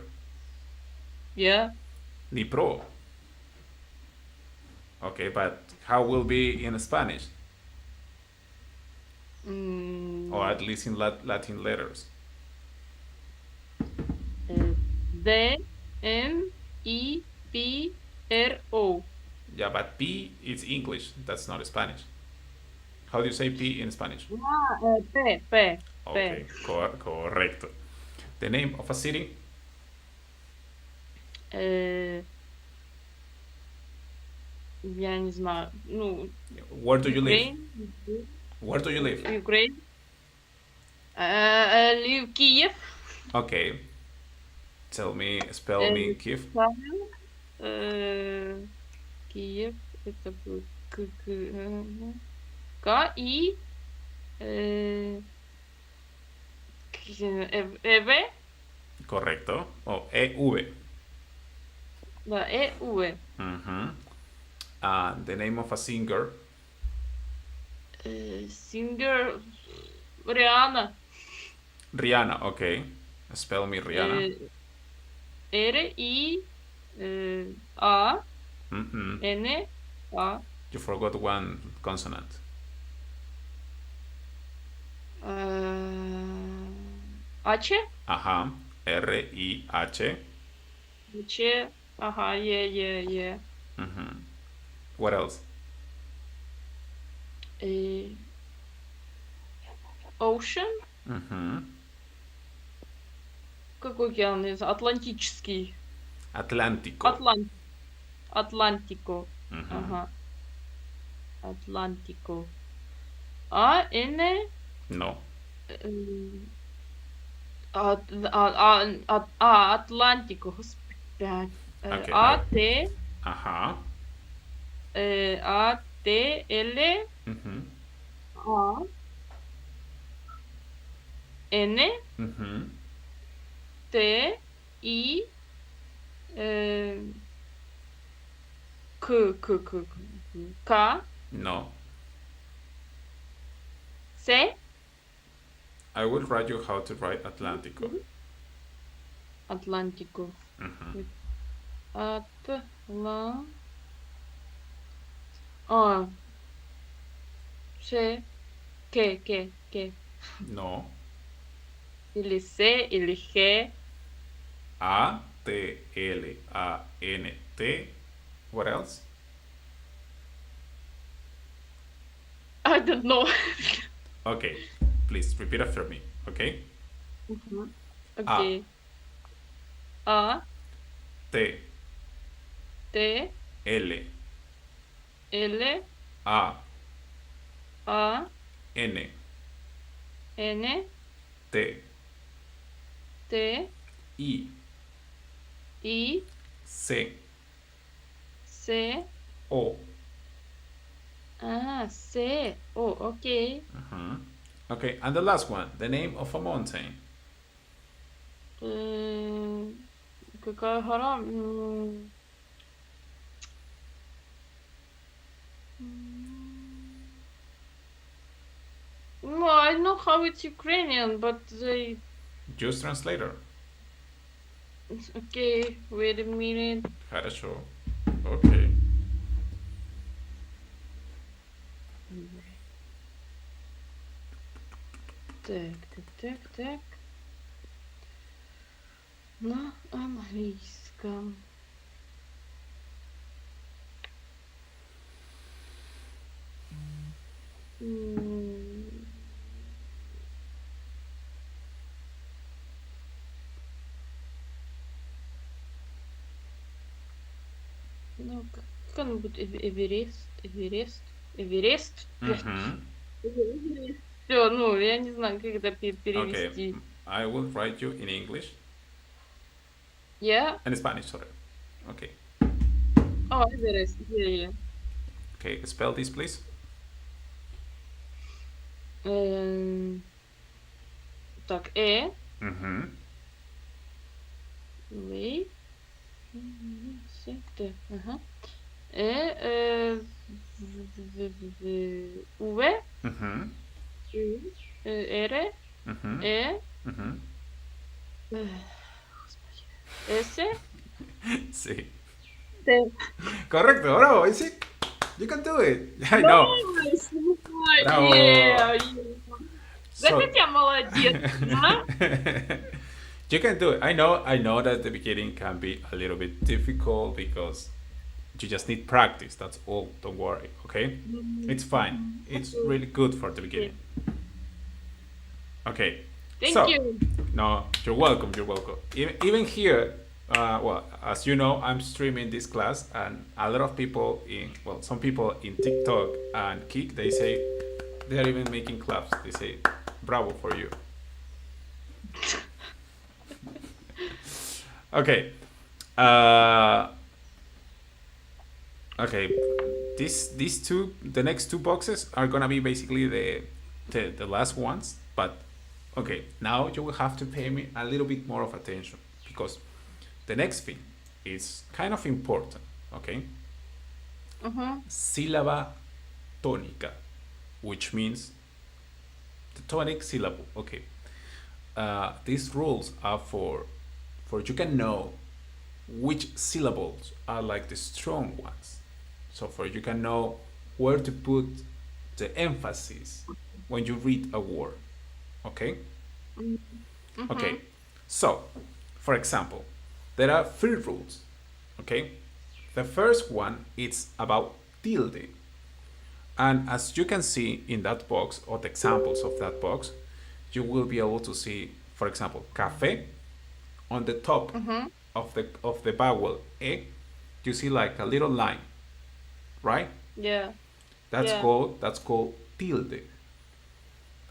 Yeah. Dnipro. Okay, but how will be in Spanish? Or at least in Latin letters. Dnipro. Yeah, but P is English. That's not Spanish. How do you say P in Spanish? P. Okay, correcto. The name of a city? Я не знаю. Ну, Where do you live? Ukraine. Where do you live? Ukraine. Live Kiev. Okay. Spell me Kiev. Киев. Это будет К и В. Correcto. O EV. Да, В. The name of a singer? Singer Rihanna. Rihanna, okay. Spell me Rihanna. R-I-A-N-A. You forgot one consonant. H. Ajá. R-I-H. H. Ага, yeah. What else? Ocean. Какой океан? Атлантический. Atlántico. Атлантико. Ага. Атлантико. А, Н. No. Атлантико. Господи. Okay. А, Т. Ajá. А, Т, Л. А. Н. Т. И. К. No. С. I will write you how to write Atlántico. Атлантико. С. К. No. Или С, или Г. A-T-L-A-N-T. What else? I don't know. Okay. Please repeat after me. Okay. Okay. A. T. T. L. L. A. A. N. N. T. T. I. I. C. C. O. C. Oh, okay. Okay, and the last one, the name of a mountain. Какая гора? No, I know how it's Ukrainian, but they... Just translator. Okay, wait a minute. Хорошо. Okay. Так. На английском. Ну, как оно будет? Эверест? Все, ну, я не знаю, как это перевести. Okay, I will write you in English. Yeah? In Spanish, sorry. Okay. Oh, Эверест, yeah. Okay, spell this, please. Так, E. Mm-hmm. Wait. T. E. V. Mm-hmm. R. Mm-hmm. E. Mm-hmm. S. Sí. T. Correcto, bravo. I see. You can do it. I know. Nice. Bravo. Yeah. So, Захотя молодец. А? you can do it. I know that the beginning can be a little bit difficult because you just need practice. That's all. Don't worry. Okay? It's fine. It's really good for the beginning. Okay. Thank So, you. no, you're welcome. You're welcome. Even here, well, as you know, I'm streaming this class, and a lot of people some people in TikTok and Kik, they say they are even making claps. They say, "Bravo for you." Okay. Okay. The next two boxes are gonna be basically the last ones, but okay, now you will have to pay me a little bit more of attention because the next thing is kind of important, okay? Sílaba tónica, which means the tonic syllable, okay? These rules are for you can know which syllables are like the strong ones. So for you can know where to put the emphasis when you read a word, okay? Okay, so for example, there are three rules, okay? The first one is about tilde. And as you can see in that box, or the examples of that box, you will be able to see, for example, café on the top of the vowel e, you see like a little line, right? Yeah. That's Yeah. called tilde.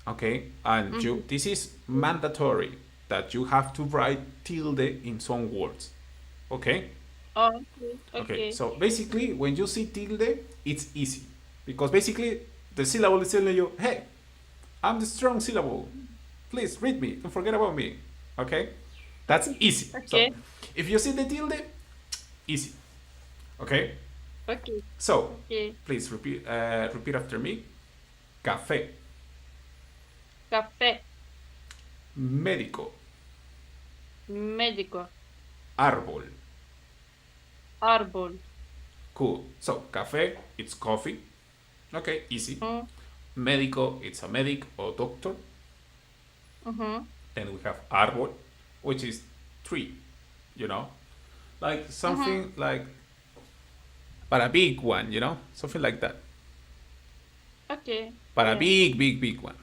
Okay, and this is mandatory that you have to write tilde in some words. Okay? Oh, Okay. okay. So basically, when you see tilde, it's easy because basically the syllable is telling you, "Hey, I'm the strong syllable. Please read me. Don't forget about me." Okay? That's easy. Okay. So if you see the tilde, easy. Okay? Okay. So Okay. please repeat after me. Café, Café. médico, Médico. árbol. Árbol. Cool. So café, it's coffee. Okay, easy. Médico, it's a medic or doctor. Then we have árbol, which is tree. You know, like something like, but a big one. You know, something like that. Okay. But a Yeah. big one.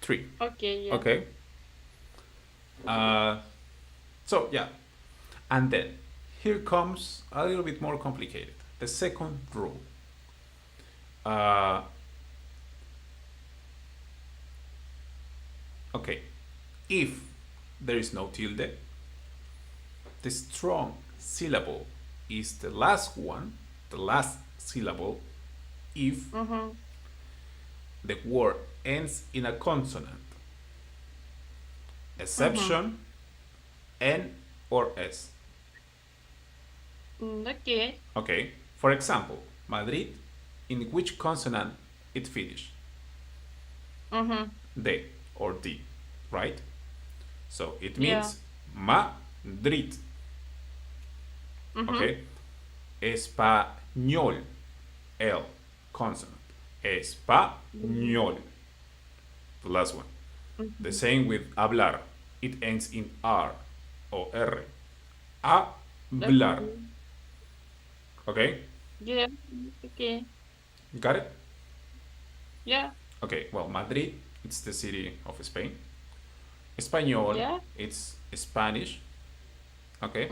Tree. Okay. Yeah. Okay. So yeah, and then here comes a little bit more complicated. The second rule. Okay, if there is no tilde, the strong syllable is the last one, the last syllable, if the word ends in a consonant. Exception, N or S. Okay. Okay, for example, Madrid, in which consonant it finished? D or D, right? So it means Madrid. Okay, español, L consonant, español, the last one. The same with hablar, it ends in R or R, hablar. Okay, Yeah. Okay. you got it? Yeah. Okay, well, Madrid, it's the city of Spain. Español, Yeah. it's Spanish. Okay.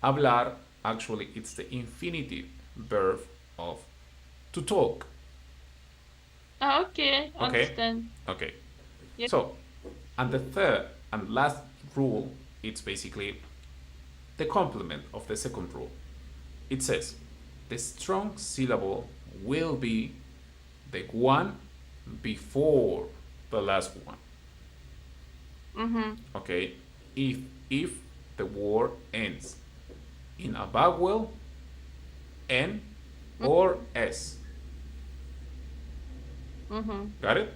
Hablar, actually, it's the infinitive verb of to talk. Ah, okay. Okay. Understand. Okay. Yeah. So, and the third and last rule, it's basically the complement of the second rule. It says the strong syllable will be the one before the last one. Okay, if the word ends in a vowel, N or S. Got it?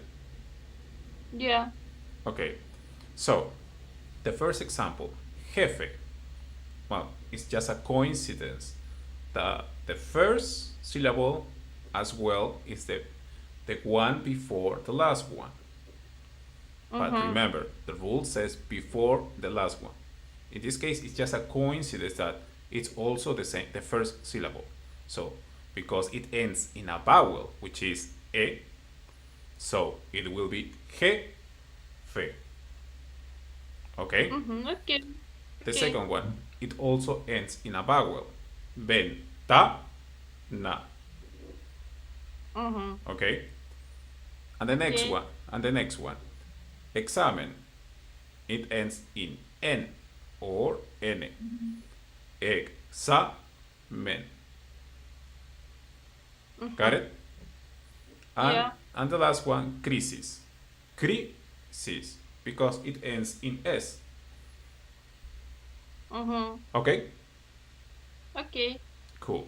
Yeah. Okay, so the first example, jefe. Well, it's just a coincidence. The first syllable as well is the one before the last one. But remember, the rule says before the last one. In this case, it's just a coincidence that it's also the same, the first syllable. So, because it ends in a vowel, which is e, so it will be jefe. Okay? Okay. The second one, it also ends in a vowel. Venta, na. Okay? And the next Okay. one, examen. It ends in N or N. Examen. Got it? Yeah. And the last one, crisis. Crisis. Because it ends in S. Okay? Okay. Cool.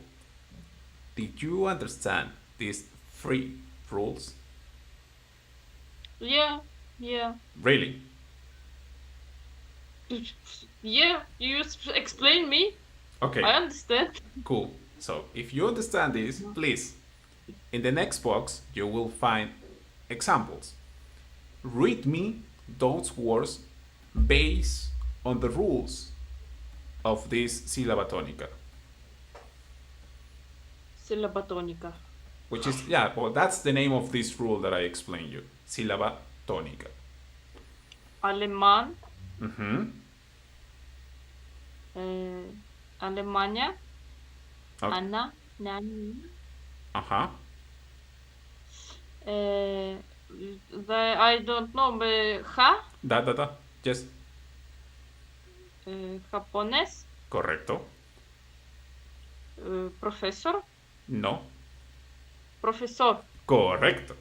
Did you understand these three rules? Yeah. Yeah. Really? Yeah. You explain me. Okay. I understand. Cool. So if you understand this, please, in the next box, you will find examples. Read me those words based on the rules of this sílaba tónica. Sílaba tónica. Which is, yeah, well, that's the name of this rule that I explained you. Sílaba tónica. Alemán. Alemania. Okay. Ana. Nani. Ajá. I don't know. Ja. Da. Yes. Japonés. Correcto. Profesor. No. Profesor. Correcto.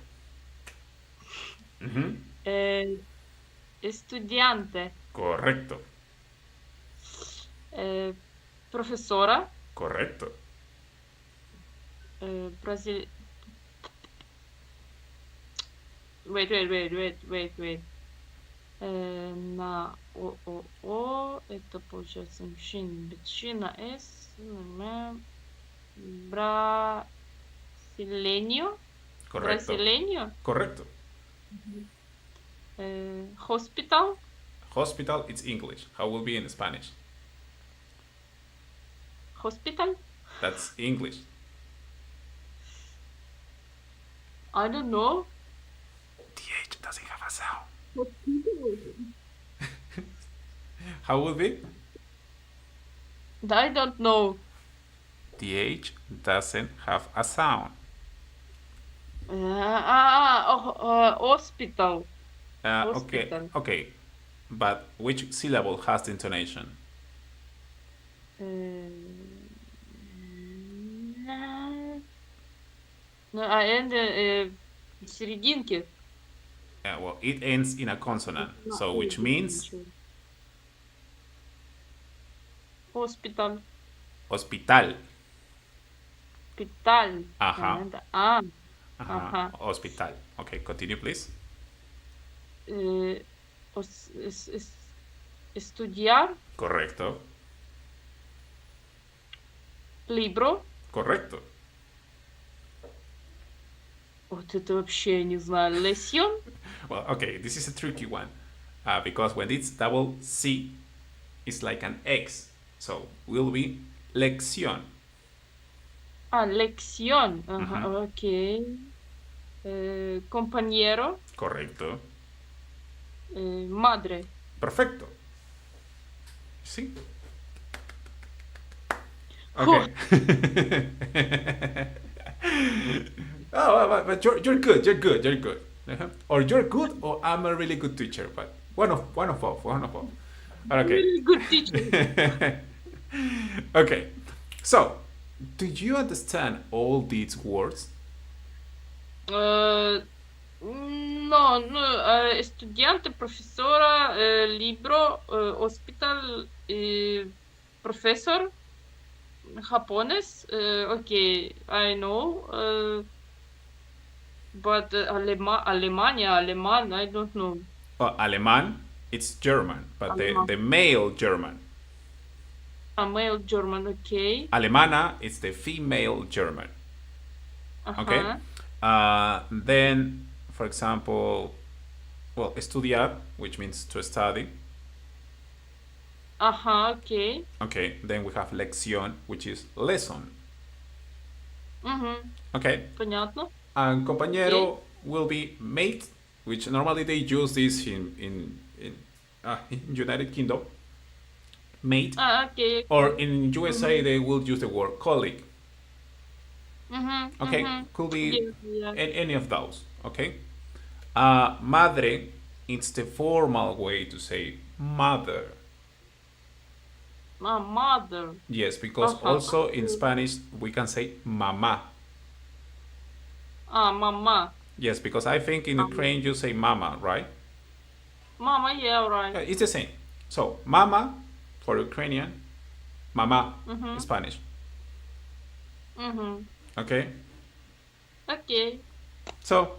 Estudiante. Correcto. Profesora. Correcto. Brasil. Wait. Это получается мужчина S. Brasileño. Correcto. Brasileño. Correcto. Hospital. Hospital, it's English. How will be in Spanish? Hospital. That's English. I don't know. TH doesn't have a sound. How will be? I don't know. TH doesn't have a sound. Hospital. Okay. Hospital. Okay. But which syllable has the intonation? No, and в серединке. Well, it ends in a consonant, so which means Hospital. hospital. Hospital. Ajá. Ah. Ajá. Hospital. Okay, continue, please. Estudiar. Correcto. Libro. Correcto. Вот это вообще я не знаю. Лесьон. Well, okay, this is a tricky one because when it's double C, it's like an X, so will be lección. Lección. Ok. Compañero. Correcto. Madre. Perfecto. Sí. Okay. But you're good. Uh-huh. Or you're good, or I'm a really good teacher. But one of both. Okay. Really good teacher. Okay. So, do you understand all these words Eh, no, no, estudiante, profesora, libro, hospital, profesor, japonés. Okay, I know. But Alemania, Aleman, I don't know. Alemán, it's German, but the Aleman. male German. A male German, okay. Alemana is the female German. Okay? Uh-huh. Then, for example, well, estudiar, which means to study. Uh-huh, okay. Okay, then we have lección, which is lesson. Mm-hmm. Okay, Понятно. and Okay. compañero will be mate, which normally they use this in United Kingdom, mate, Okay, or okay. in USA Mm-hmm. they will use the word colleague. Mm-hmm. Okay, Mm-hmm. could be Yeah, yeah. any of those. Okay, madre, it's the formal way to say mother. My mother. Yes, because Uh-huh. also in Okay. Spanish we can say mama. Ah, mama. Yes, because I think in Ukraine you say mama, right? Mama, yeah, right. It's the same. So mama for Ukrainian, mama in Mm-hmm. Spanish. Mm-hmm. Okay. Okay. So,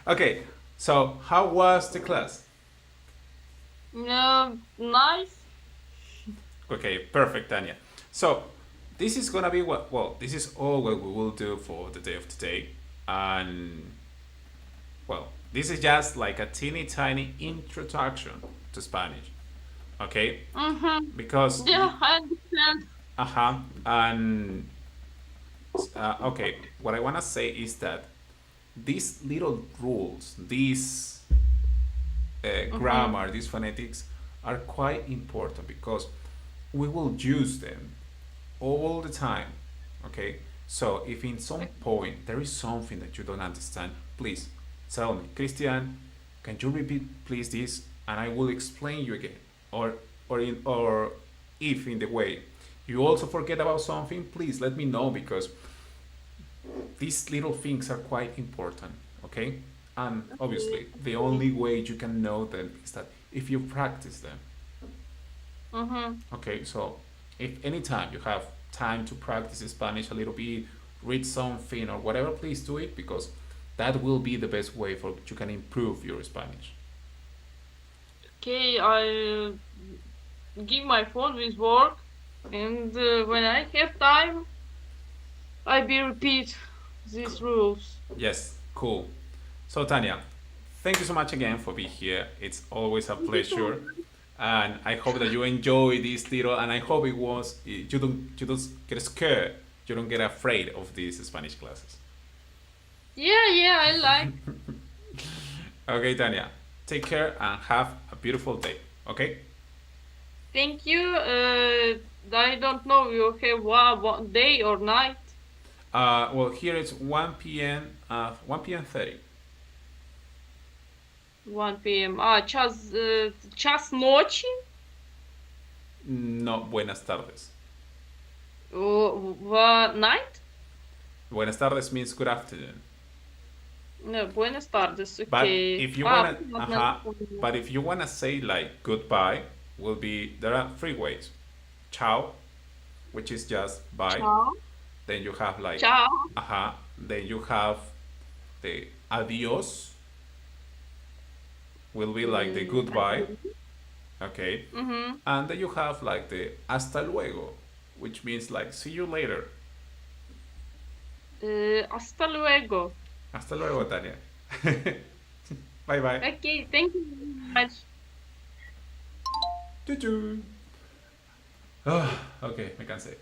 okay. So how was the class? Nice. Okay, perfect, Tanya. So this is gonna be what? Well, this is all what we will do for the day of today, and well, this is just like a teeny tiny introduction to Spanish. Okay, Mm-hmm. because Yeah, I understand. uh-huh, and okay, what I want to say is that these little rules, these Mm-hmm. grammar, these phonetics are quite important because we will use them all the time. Okay, so if in some point there is something that you don't understand, please tell me, Christian, can you repeat please this, and I will explain you again. Or if in the way you also forget about something, please let me know because these little things are quite important. Okay, and obviously the only way you can know them is that if you practice them. Mm-hmm. Okay, so if anytime you have time to practice Spanish a little bit, read something or whatever, please do it because that will be the best way for you can improve your Spanish. Okay, I give my phone with work, and when I have time, I will repeat these rules. Yes, cool. So Tanya, thank you so much again for being here. It's always a Thank you so pleasure, much. and I hope that you enjoy this little. And I hope it was you don't get scared. You don't get afraid of these Spanish classes. Yeah, yeah, I like. Okay, Tanya, take care and have a beautiful day. Okay. Thank you. I don't know you have one day or night. Well, here it's 1 p.m. 1 p.m. 30. 1 p.m. Час ночи. No, buenas tardes. Night? Buenas tardes means good afternoon. No, buenas tardes. But Okay. if you wanna, Понятно. but if you wanna say like goodbye, will be there are three ways. Ciao, which is just bye. Ciao. Then you have like Ciao. Then you have the adios, will be like the goodbye. Okay. Mm-hmm. And then you have like the hasta luego, which means like see you later. Hasta luego. Hasta luego, Tania. Bye bye. Okay, thank you very much. Choo-choo. Ah, ok, me cansé.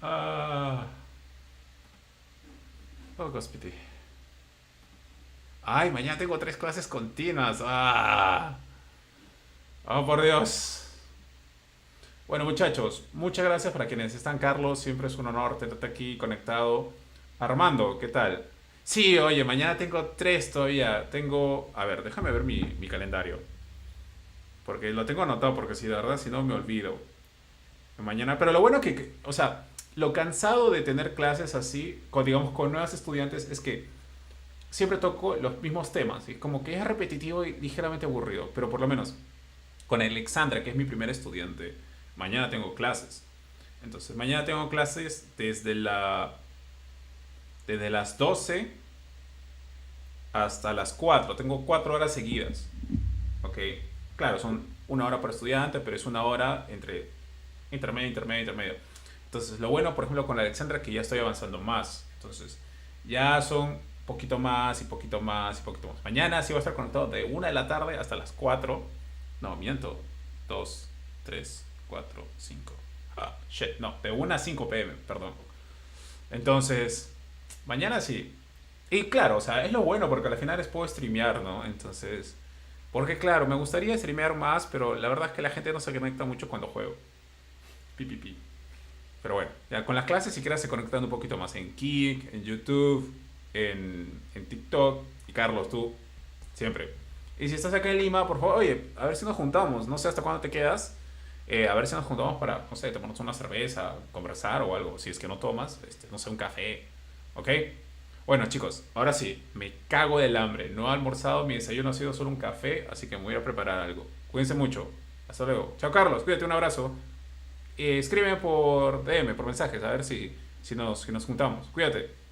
Ah. Oh, Gospity. Ay, mañana tengo tres clases continuas. Ah. Oh, por Dios. Bueno, muchachos, muchas gracias para quienes están. Carlos, siempre es un honor tenerte aquí conectado. Armando, ¿qué tal? Sí, oye, mañana tengo tres todavía. Tengo. A ver, déjame ver mi calendario. Porque lo tengo anotado, porque si de verdad, si no me olvido. Mañana. Pero lo bueno o sea, lo cansado de tener clases así, con, digamos, con nuevas estudiantes, es que siempre toco los mismos temas. Y como que es repetitivo y ligeramente aburrido. Pero por lo menos con Alexandra, que es mi primer estudiante, mañana tengo clases. Entonces, mañana tengo clases desde las 12 hasta las 4. Tengo 4 horas seguidas. ¿Ok? Claro, son una hora por estudiante, pero es una hora entre intermedio, intermedio, intermedio. Entonces, lo bueno, por ejemplo, con Alexandra, que ya estoy avanzando más. Entonces, ya son poquito más y poquito más y poquito más. Mañana sí voy a estar conectado de 1 de la tarde hasta las 4. No, miento. 2, 3, 4, 5. Ah, shit. No, de 1 a 5 pm, perdón. Entonces, mañana sí. Y claro, o sea, es lo bueno porque al final les puedo streamear, ¿no? Entonces, porque claro, me gustaría streamear más, pero la verdad es que la gente no se conecta mucho cuando juego. Pi, pi, pi. Pero bueno, ya con las clases si quieres se conectan un poquito más en Kik, en YouTube, en TikTok. Y Carlos, tú, siempre. Y si estás acá en Lima, por favor, oye, a ver si nos juntamos. No sé hasta cuándo te quedas. A ver si nos juntamos para, no sé, tomarnos una cerveza, conversar o algo. Si es que no tomas, no sé, un café. ¿Ok? Bueno, chicos, ahora sí, me cago del hambre. No he almorzado, mi desayuno ha sido solo un café, así que me voy a preparar algo. Cuídense mucho. Hasta luego. Chao, Carlos, cuídate, un abrazo. Escríbeme por DM, por mensajes, a ver si nos juntamos. Cuídate.